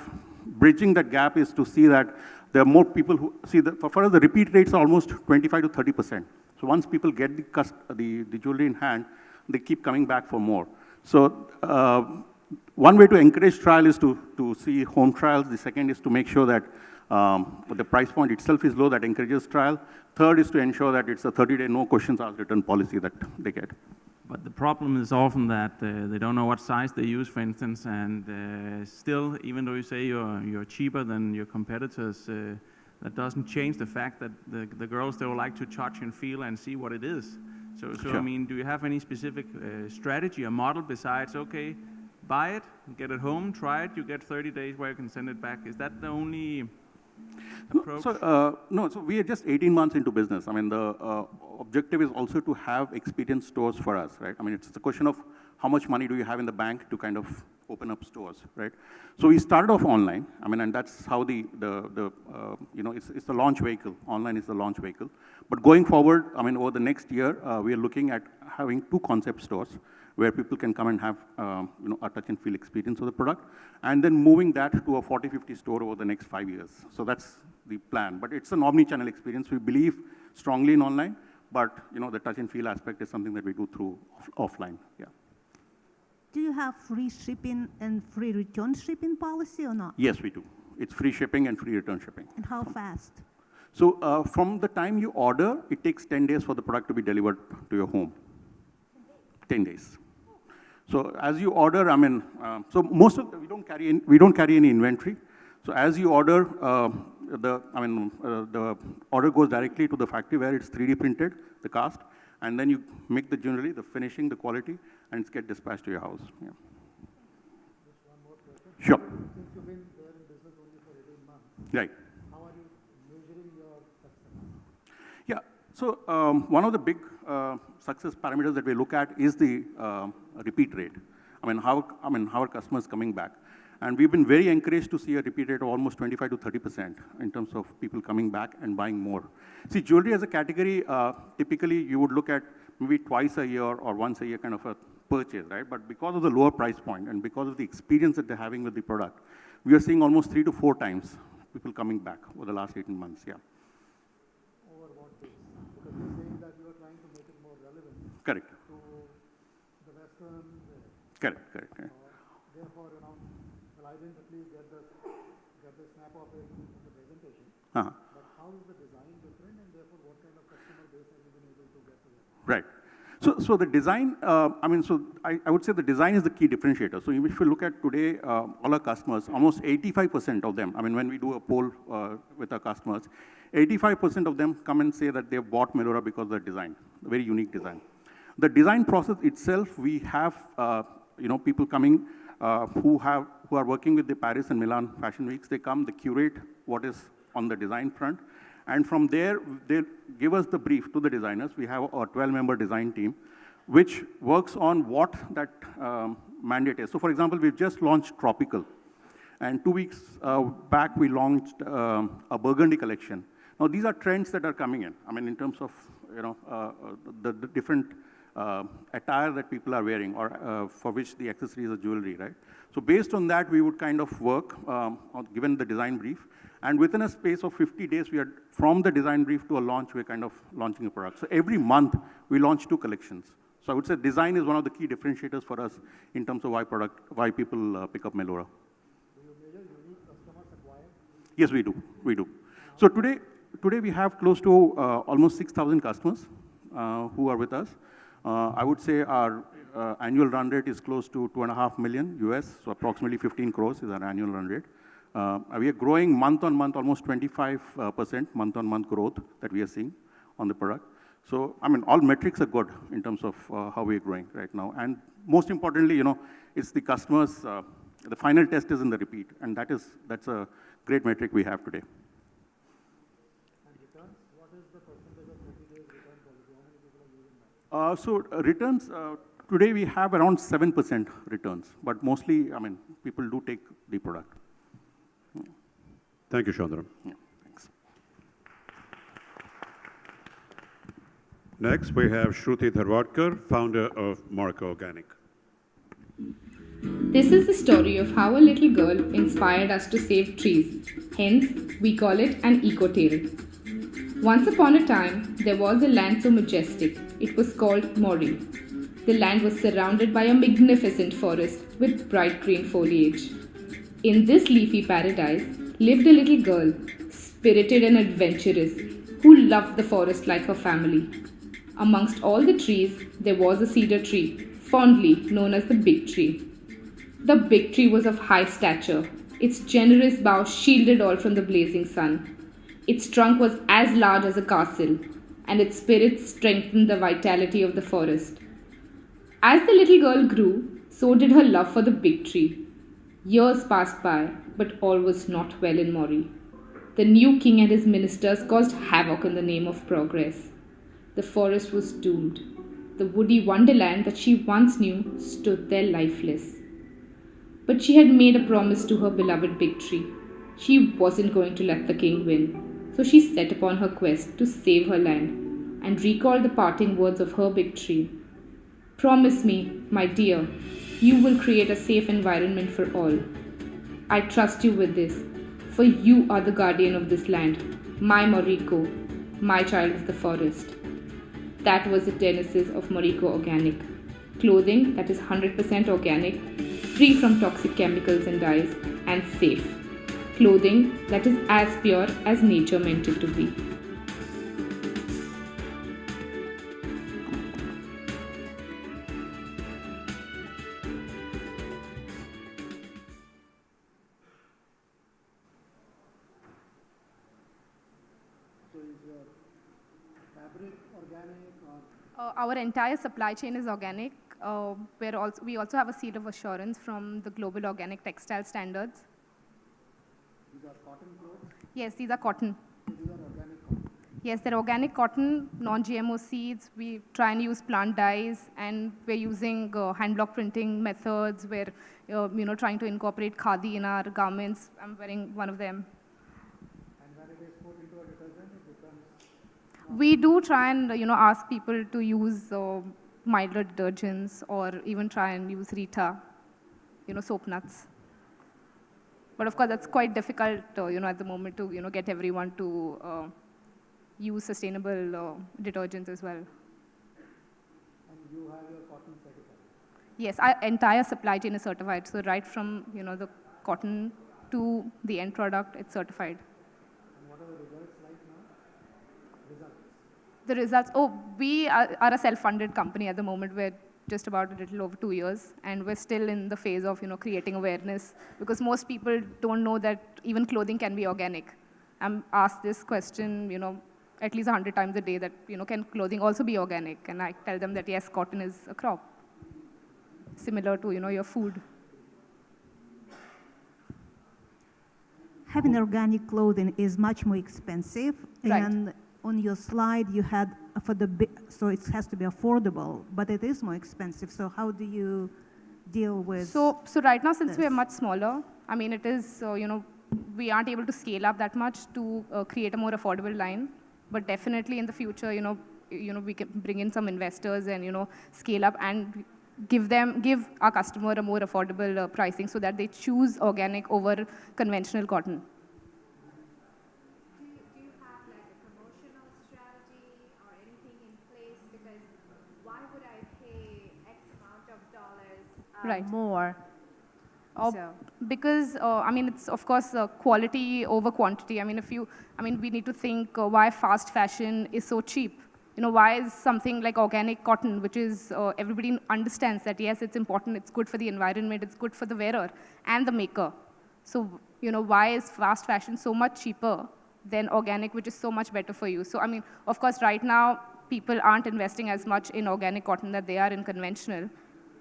bridging that gap is to see that there are more people who see that for us the repeat rates are almost 25 to 30%. So once people get the jewelry in hand, they keep coming back for more. So one way to encourage trial is to see home trials. The second is to make sure that the price point itself is low, that encourages trial. Third is to ensure that it's a 30-day no questions asked return policy that they get. But the problem is often that they don't know what size they use, for instance, and still, even though you say you're cheaper than your competitors, that doesn't change the fact that the girls, they would like to touch and feel and see what it is. So Sure. I mean, do you have any specific strategy or model besides, okay, buy it, get it home, try it, you get 30 days where you can send it back? Is that the only approach? No, so we are just 18 months into business. I mean, the objective is also to have experience stores for us, right? I mean, it's a question of how much money do you have in the bank to kind of open up stores, right? So we started off online. I mean, and that's how it's the launch vehicle. Online is the launch vehicle. But going forward, I mean, over the next year, we are looking at having 2 concept stores where people can come and have a touch and feel experience of the product, and then moving that to a 40-50 store over the next 5 years. So that's the plan. But it's an omni-channel experience. We believe strongly in online, but the touch and feel aspect is something that we do through offline. Yeah. Do you have free shipping and free return shipping policy or not? Yes, we do. It's free shipping and free return shipping. And how fast? So from the time you order, it takes 10 days for the product to be delivered to your home. 10 days. So as you order, I mean, so most of we don't carry any inventory. So as you order, the order goes directly to the factory where it's 3D printed, the cast, and then you make the jewelry, the finishing, the quality, and it's get dispatched to your house. Yeah. Just one more question. Sure. Since you've been there in business only for 18 months, right. How are you measuring your success? Yeah. So one of the big success parameters that we look at is the repeat rate. I mean, how are customers coming back? And we've been very encouraged to see a repeat rate of almost 25 to 30% in terms of people coming back and buying more. See, jewelry as a category, typically you would look at maybe twice a year or once a year kind of a purchase, right? But because of the lower price point and because of the experience that they're having with the product, we are seeing almost 3 to 4 times people coming back over the last 18 months, yeah. Over what base? Because you're saying that you are trying to make it more relevant. Correct. To the Western. Correct. Therefore, well, I didn't at least get the snap of it in the presentation. Uh-huh. But how is the design different, and therefore, what kind of customer base have you been able to get to that? Right. So the design, I would say the design is the key differentiator. So if you look at today, all our customers, almost 85% of them, I mean, when we do a poll with our customers, 85% of them come and say that they've bought MELORRA because of the design, a very unique design. The design process itself, we have, people coming who are working with the Paris and Milan Fashion Weeks. They come, they curate what is on the design front. And from there, they give us the brief to the designers. We have a 12-member design team, which works on what that mandate is. So for example, we've just launched Tropical. And 2 weeks back, we launched a Burgundy collection. Now, these are trends that are coming in. I mean, in terms of, the different attire that people are wearing or for which the accessories or jewelry, right? So based on that, we would kind of work, given the design brief. And within a space of 50 days, we are from the design brief to a launch, we're kind of launching a product. So every month, we launch 2 collections. So I would say design is one of the key differentiators for us in terms of why people pick up MELORRA. Do you measure unique customers acquired? Yes, we do. So today we have close to almost 6,000 customers who are with us. I would say our annual run rate is close to $2.5 million US, so approximately 15 crores is our annual run rate. We are growing month on month, almost 25% month on month growth that we are seeing on the product. So, I mean, all metrics are good in terms of how we are growing right now. And most importantly, it's the customers, the final test is in the repeat, and that's a great metric we have today. And returns, what is the percentage of 30 days return policy? How many people are using that? So returns, today we have around 7% returns, but mostly, I mean, people do take the product. Thank you, Shantaram. Yeah, thanks. Next, we have Shruti Dharwadhkar, founder of Moriko Organic. This is the story of how a little girl inspired us to save trees. Hence, we call it an eco tale. Once upon a time, there was a land so majestic. It was called Mori. The land was surrounded by a magnificent forest with bright green foliage. In this leafy paradise lived a little girl, spirited and adventurous, who loved the forest like her family. Amongst all the trees, there was a cedar tree, fondly known as the Big Tree. The Big Tree was of high stature. Its generous boughs shielded all from the blazing sun. Its trunk was as large as a castle, and its spirit strengthened the vitality of the forest. As the little girl grew, so did her love for the Big Tree. Years passed by, but all was not well in Mori. The new king and his ministers caused havoc in the name of progress. The forest was doomed. The woody wonderland that she once knew stood there lifeless. But she had made a promise to her beloved Big Tree. She wasn't going to let the king win, so she set upon her quest to save her land and recalled the parting words of her Big Tree. Promise me, my dear, you will create a safe environment for all. I trust you with this, for you are the guardian of this land, my Moriko, my child of the forest. That was the genesis of Moriko Organic, clothing that is 100% organic, free from toxic chemicals and dyes, and safe. Clothing that is as pure as nature meant it to be. Our entire supply chain is organic. We also have a seal of assurance from the Global Organic Textile Standards. These are cotton clothes? Yes, these are cotton. These are organic cotton? Yes, they're organic cotton, non-GMO seeds. We try and use plant dyes, and we're using hand block printing methods. We're trying to incorporate khadi in our garments. I'm wearing one of them. And when it is put into a detergent, it becomes... We do try and ask people to use milder detergents, or even try and use Rita, soap nuts. But of course, that's quite difficult, at the moment to get everyone to use sustainable detergents as well. And you have your cotton certified? Yes, our entire supply chain is certified. So right from the cotton to the end product, it's certified. And what are the results like now? Results? The results, we are a self-funded company at the moment. We're just about a little over 2 years, and we're still in the phase of creating awareness, because most people don't know that even clothing can be organic. I'm asked this question at least 100 times a day, that can clothing also be organic? And I tell them that yes, cotton is a crop, similar to your food. Having organic clothing is much more expensive, Right. and on your slide you had so it has to be affordable, but it is more expensive. So how do you deal with? So right now, since this? we are much smaller, I mean, it is we aren't able to scale up that much to create a more affordable line. But definitely in the future, we can bring in some investors and scale up and give our customer a more affordable pricing, so that they choose organic over conventional cotton. Right. More. Because I mean, it's of course quality over quantity. I mean, we need to think why fast fashion is so cheap. Why is something like organic cotton, which is everybody understands that yes, it's important, it's good for the environment, it's good for the wearer and the maker. So why is fast fashion so much cheaper than organic, which is so much better for you? So I mean, of course, right now people aren't investing as much in organic cotton that they are in conventional.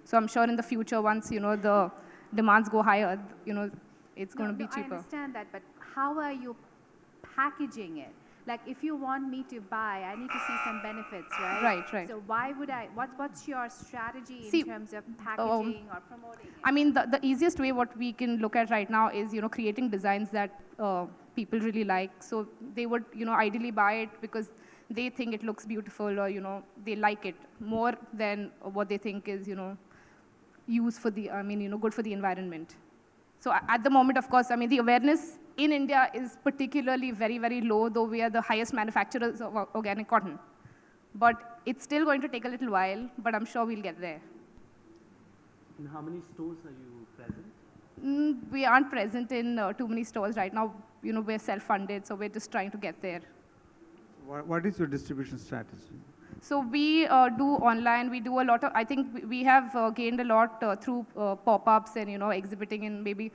So I'm sure in the future, once the demands go higher, it's going to be cheaper. I understand that, but how are you packaging it? Like, if you want me to buy, I need to see some benefits, right? Right. So why would I? What's your strategy in terms of packaging or promoting it? I mean, the easiest way what we can look at right now is creating designs that people really like. So they would ideally buy it because they think it looks beautiful, or they like it more than what they think is good for the environment. So at the moment, of course, I mean, the awareness in India is particularly very, very low, though we are the highest manufacturers of organic cotton. But it's still going to take a little while, but I'm sure we'll get there. In how many stores are you present? We aren't present in too many stores right now. We're self-funded, so we're just trying to get there. What is your distribution strategy? So we do online. We do a lot of, I think we have gained a lot through pop-ups and, exhibiting in maybe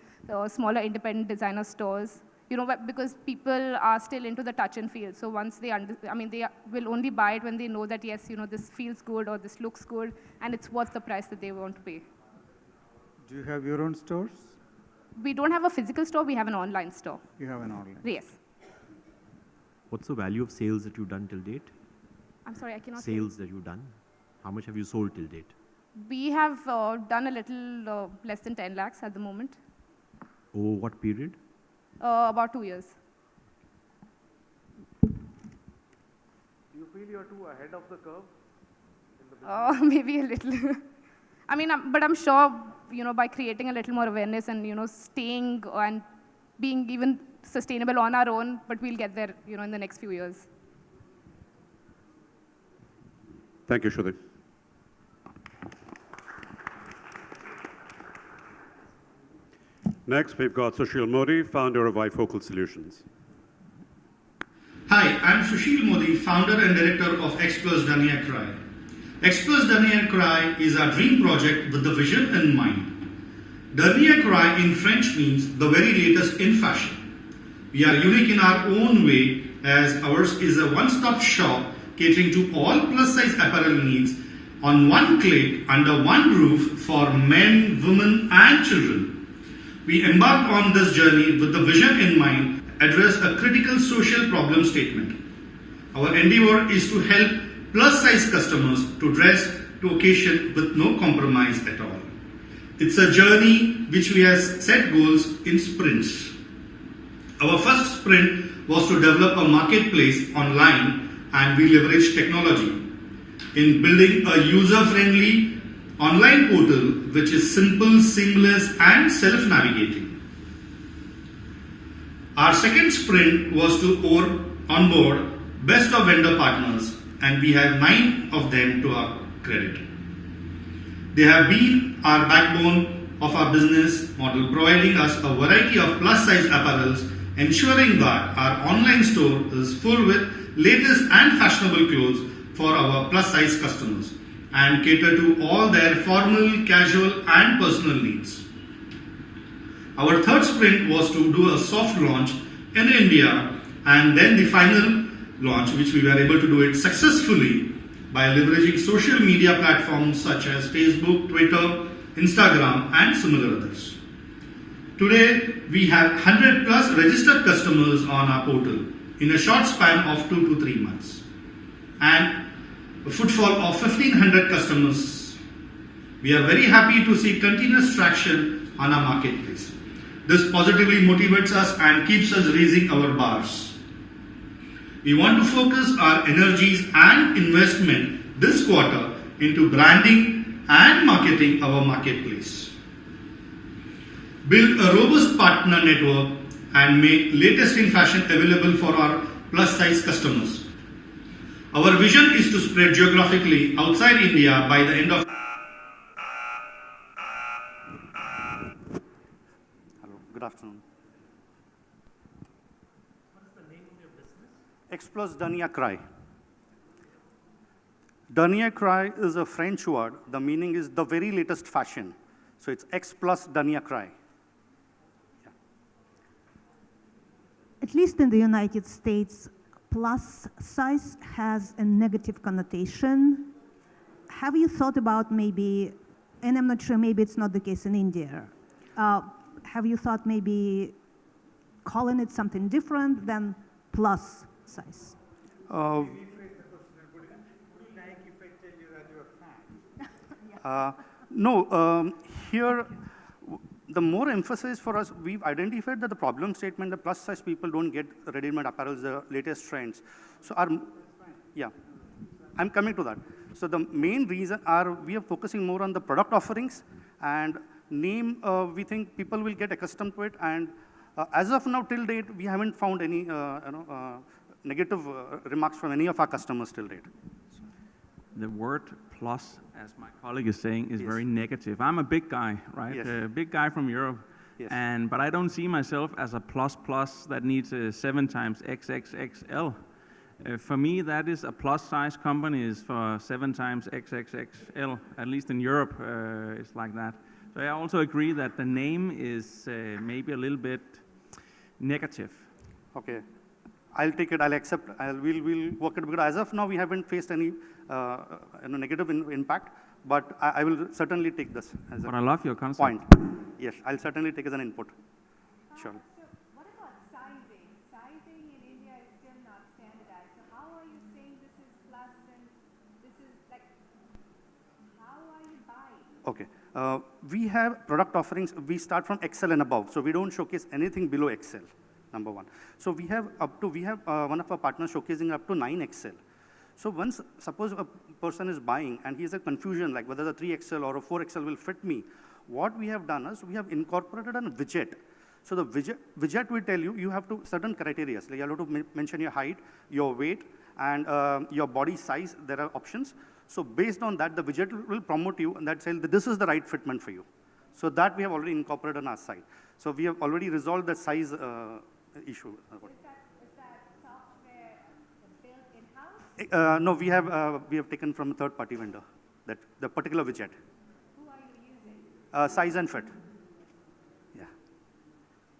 smaller independent designer stores. Because people are still into the touch and feel. So once they they will only buy it when they know that, yes, this feels good or this looks good, and it's worth the price that they want to pay. Do you have your own stores? We don't have a physical store. We have an online store. You have an online? Yes. What's the value of sales that you've done till date? I'm sorry, I cannot Sales that you've done. How much have you sold till date? We have done a little less than 10 lakhs at the moment. Over what period? About 2 years. Do you feel you're too ahead of the curve? Maybe a little. But I'm sure, by creating a little more awareness and, staying and being even sustainable on our own, but we'll get there, in the next few years. Thank you, Shruti. Next, we've got Sushil Modi, founder of iFocal Solutions. Hi, I'm Sushil Modi, founder and director of X Plus Dernier Cry. X Plus Dernier Cry is our dream project with the vision in mind. Dernier Cry in French means the very latest in fashion. We are unique in our own way, as ours is a one-stop shop catering to all plus-size apparel needs on one click under one roof for men, women and children. We embark on this journey with the vision in mind, address a critical social problem statement. Our endeavor is to help plus-size customers to dress to occasion with no compromise at all. It's a journey which we have set goals in sprints. Our first sprint was to develop a marketplace online, and we leveraged technology in building a user-friendly online portal which is simple, seamless and self-navigating. Our second sprint was to onboard best of vendor partners, and we have 9 of them to our credit. They have been our backbone of our business model, providing us a variety of plus-size apparels, ensuring that our online store is full with latest and fashionable clothes for our plus-size customers and cater to all their formal, casual and personal needs. Our third sprint was to do a soft launch in India, and then the final launch, which we were able to do it successfully by leveraging social media platforms such as Facebook, Twitter, Instagram and similar others. Today, we have 100 plus registered customers on our portal in a short span of 2 to 3 months, and a footfall of 1,500 customers. We are very happy to see continuous traction on our marketplace. This positively motivates us and keeps us raising our bars. We want to focus our energies and investment this quarter into branding and marketing our marketplace. Build a robust partner network and make latest in fashion available for our plus size customers. Our vision is to spread geographically outside India by the end of... Hello, good afternoon. What is the name of your business? X Plus Dernier Cry. Dernier Cry is a French word. The meaning is the very latest fashion. So it's X Plus Dernier Cry. At least in the United States, plus size has a negative connotation. Have you thought about maybe, and I'm not sure, maybe it's not the case in India, have you thought maybe calling it something different than plus size? No, here, the more emphasis for us, we've identified that the problem statement, the plus size people don't get ready-made apparel, the latest trends. So I'm coming to that. So the main reason we are focusing more on the product offerings, and Niehm, we think people will get accustomed to it, and As of now, till date, we haven't found any negative remarks from any of our customers till date. The word plus, as my colleague is saying, is very negative. I'm a big guy, right? Yes. A big guy from Europe. Yes. But I don't see myself as a plus that needs a 7 times XXXL. For me, that is a plus size company is for 7 times XXXL. At least in Europe, it's like that. So I also agree that the name is maybe a little bit negative. Okay. I'll take it, I'll accept, we'll work it, because as of now, we haven't faced any negative impact, but I will certainly take this as But I love your concept. point. Yes, I'll certainly take it as an input. Sure. So what about sizing? Sizing in India is still not standardized. So how are you saying this is plus and this is like, how are you buying? Okay. We have product offerings, we start from Excel and above, so we don't showcase anything below Excel. Number one. So we have one of our partners showcasing up to 9 Excel. So once, suppose a person is buying and he has a confusion like whether the 3 Excel or a 4 Excel will fit me, what we have done is we have incorporated a widget. So the widget will tell you, you have to certain criteria. Like you have to mention your height, your weight, and your body size. There are options. So based on that, the widget will promote you and that says that this is the right fitment for you. So that we have already incorporated on our side. So we have already resolved the size issue. Is that software built in-house? No, we have taken from a third-party vendor, that the particular widget. Who are you using? Size and fit. Yeah.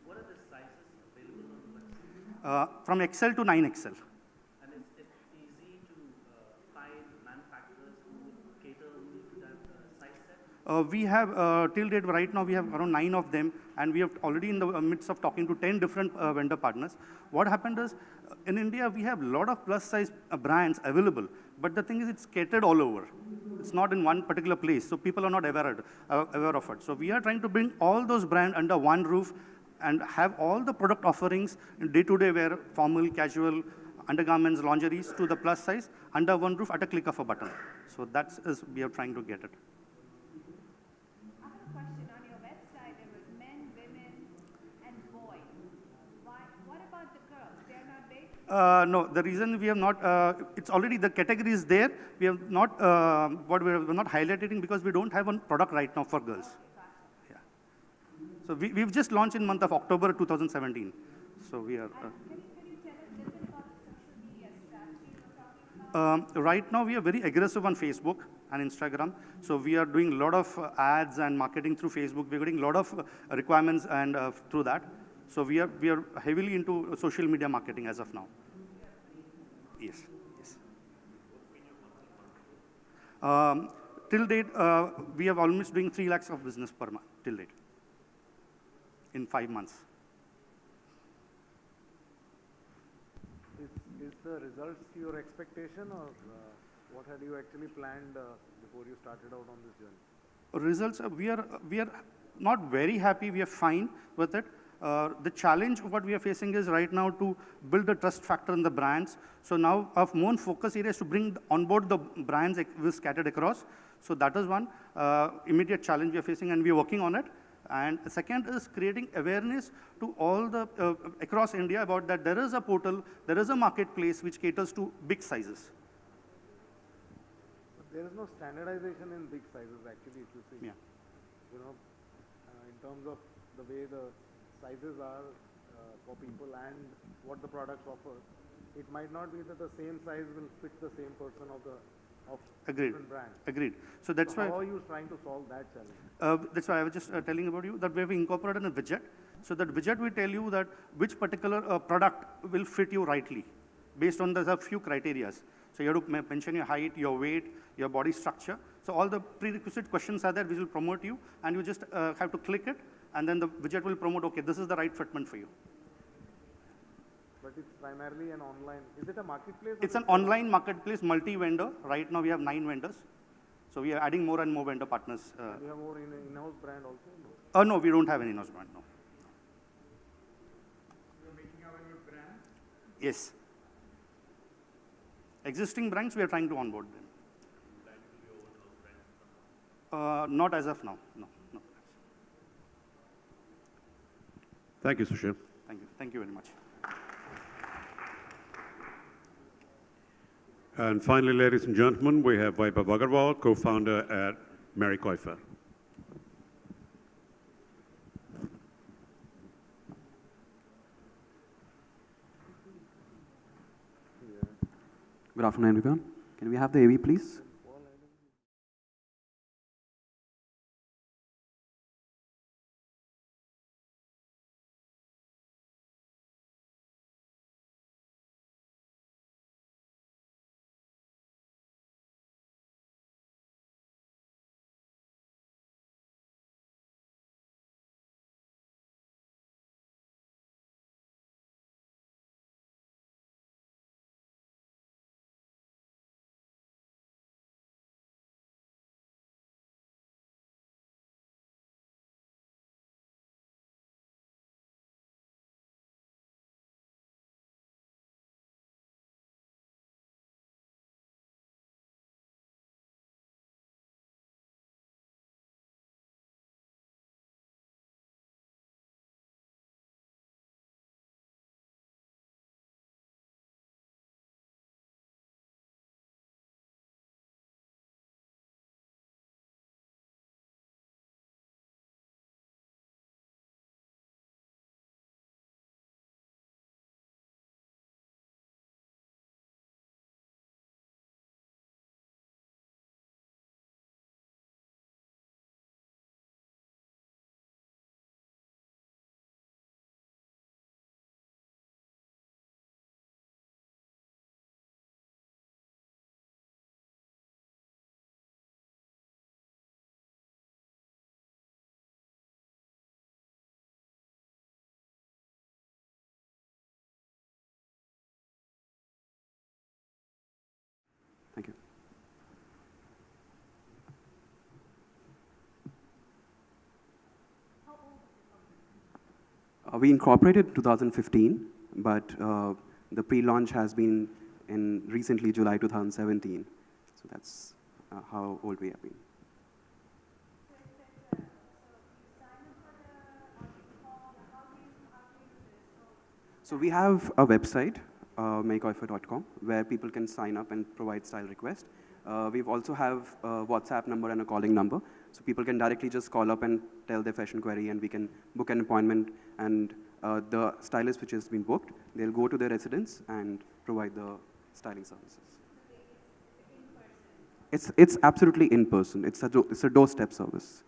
What are the sizes available on the website? From Excel to 9 Excel. And it's easy to find manufacturers who would cater only to that size set? We have, till date, right now, we have around 9 of them, and we have already in the midst of talking to 10 different vendor partners. What happened is, in India, we have a lot of plus-size brands available, but the thing is, it's catered all over. It's not in one particular place, so people are not aware of it. So we are trying to bring all those brands under one roof and have all the product offerings in day-to-day wear, formal, casual, undergarments, lingeries, to the plus size, under one roof at a click of a button. So that's we are trying to get it. I have a question. On your website, there was men, women, and boys. What about the girls? They're not big? No, the reason we have not, it's already the category is there. We have not, we're not highlighting because we don't have one product right now for girls. Yeah. So we've just launched in month of October 2017. So we are. Can you tell us a little bit about the social media strategy you're talking about? Right now, we are very aggressive on Facebook and Instagram. So we are doing a lot of ads and marketing through Facebook. We're getting a lot of requirements and through that. So we are heavily into social media marketing as of now. Yes. Yes. Till date, we are almost doing 3 lakhs of business per month till date in 5 months. Is the results your expectation, or what had you actually planned before you started out on this journey? Results, we are not very happy. We are fine with it. The challenge what we are facing is right now to build the trust factor in the brands. So now our main focus area is to bring on board the brands scattered across. So that is one immediate challenge we are facing, and we are working on it. And the second is creating awareness to all the, across India about that there is a portal, there is a marketplace which caters to big sizes. But there is no standardization in big sizes actually, if you see. Yeah. You know, in terms of the way the sizes are for people and what the products offer, it might not be that the same size will fit the same person of Agreed. different brands. Agreed. So that's why. How are you trying to solve that challenge? That's why I was just telling about you that we have incorporated a widget. So that widget will tell you that which particular product will fit you rightly based on the few criteria. So you have to mention your height, your weight, your body structure. So all the prerequisite questions are there which will promote you, and you just have to click it, and then the widget will promote, okay, this is the right fitment for you. But it's primarily an online, is it a marketplace? It's an online marketplace, multi-vendor. Right now we have 9 vendors. So we are adding more and more vendor partners. And you have more in-house brand also? No, we don't have an in-house brand, no. You're making our new brand? Yes. Existing brands, we are trying to onboard them. Not as of now, no. Thank you, Sushil. Thank you. Thank you very much. And finally, ladies and gentlemen, we have Vaibhav Agarwal, co-founder at Moriko. Good afternoon, everyone. Can we have the AV, please? Thank you. We incorporated in 2015, but the pre-launch has been in recently July 2017. So that's how old we have been. So we have a website, makeoifer.com, where people can sign up and provide style requests. We've also have a WhatsApp number and a calling number, so people can directly just call up and tell their fashion query, and we can book an appointment, and the stylist which has been booked, they'll go to their residence and provide the styling services. It's absolutely in person. It's a doorstep service.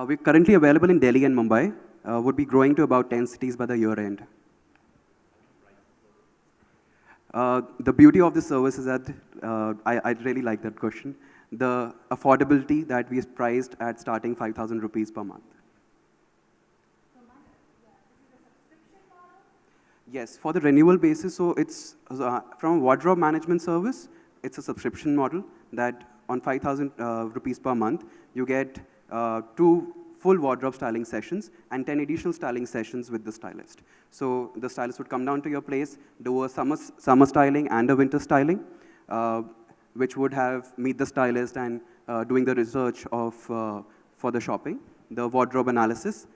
We're currently available in Delhi and Mumbai. Would be growing to about 10 cities by the year end. The beauty of the service is that, I really like that question, the affordability that we have priced at starting 5,000 rupees per month. Yes, for the renewal basis, so it's from a wardrobe management service, it's a subscription model that on 5,000 rupees per month, you get 2 full wardrobe styling sessions and 10 additional styling sessions with the stylist. So the stylist would come down to your place, do a summer styling and a winter styling, which would have meet the stylist and doing the research of for the shopping, the wardrobe analysis,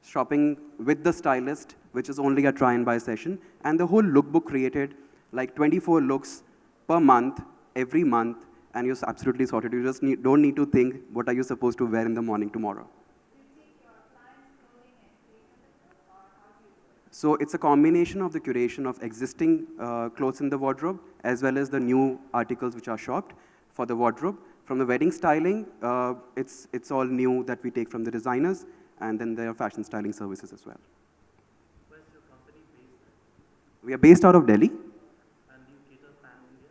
shopping with the stylist, which is only a try and buy session, and the whole lookbook created, like 24 looks per month, every month, and you're absolutely sorted. You just don't need to think, what are you supposed to wear in the morning tomorrow? So it's a combination of the curation of existing clothes in the wardrobe, as well as the new articles which are shopped for the wardrobe. From the wedding styling, it's all new that we take from the designers, and then there are fashion styling services as well. Where's your company based? We are based out of Delhi. And you cater pan-India?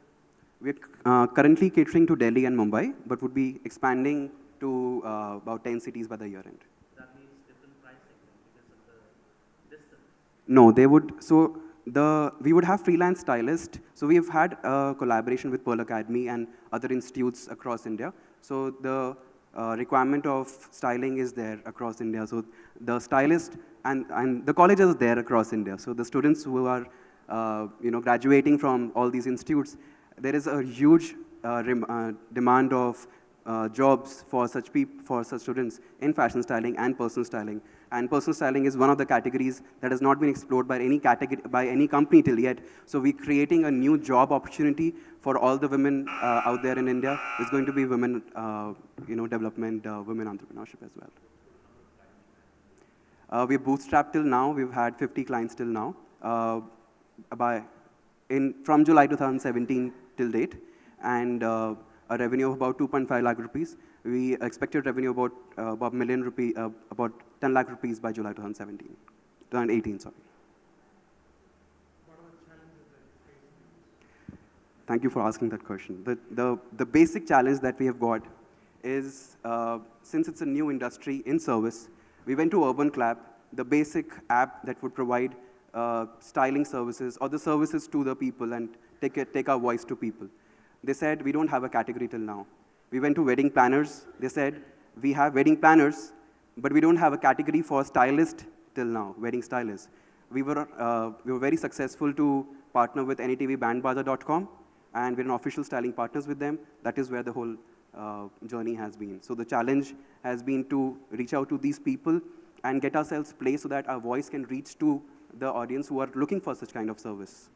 We are currently catering to Delhi and Mumbai, but would be expanding to about 10 cities by the year end. That means different pricing because of the distance? No, they would, so we would have freelance stylists. So we've had a collaboration with Pearl Academy and other institutes across India. So the requirement of styling is there across India. So the stylist and the colleges are there across India. So the students who are graduating from all these institutes, there is a huge demand of jobs for such students in fashion styling and personal styling. And personal styling is one of the categories that has not been explored by any company till yet. So we're creating a new job opportunity for all the women out there in India. It's going to be women, development, women entrepreneurship as well. We're bootstrapped till now. We've had 50 clients till now. From July 2017 till date, and a revenue of about 2.5 lakh rupees. We expected revenue about 10 lakh rupees by July 2018, sorry. What are the challenges that you face? Thank you for asking that question. The basic challenge that we have got is, since it's a new industry in service, we went to Urban Clap, the basic app that would provide styling services or the services to the people and take our voice to people. They said, we don't have a category till now. We went to wedding planners. They said, we have wedding planners, but we don't have a category for stylist till now, wedding stylists. We were very successful to partner with NETVBandbaza.com, and we're an official styling partners with them. That is where the whole journey has been. So the challenge has been to reach out to these people and get ourselves placed so that our voice can reach to the audience who are looking for such kind of service.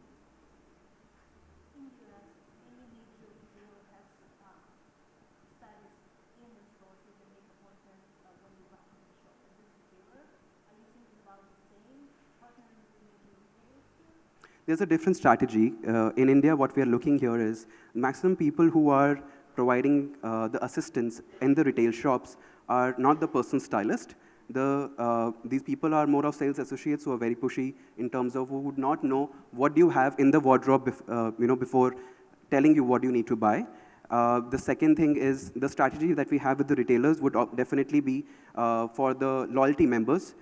There's a different strategy. In India, what we are looking here is maximum people who are providing the assistance in the retail shops are not the personal stylist. These people are more of sales associates who are very pushy in terms of who would not know what you have in the wardrobe before telling you what you need to buy. The second thing is the strategy that we have with the retailers would definitely be for the loyalty members.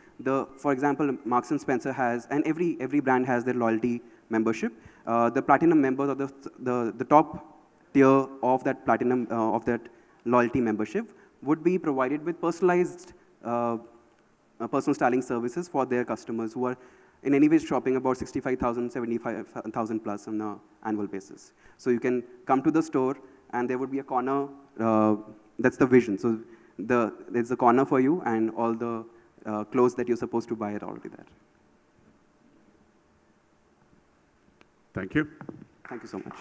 For example, Marks & Spencer has, and every brand has their loyalty membership. The platinum members or the top tier of that platinum, of that loyalty membership would be provided with personalized personal styling services for their customers who are in any way shopping about 65,000, 75,000 plus on an annual basis. So you can come to the store and there would be a corner, that's the vision. So there's a corner for you and all the clothes that you're supposed to buy are already there. Thank you. Thank you so much.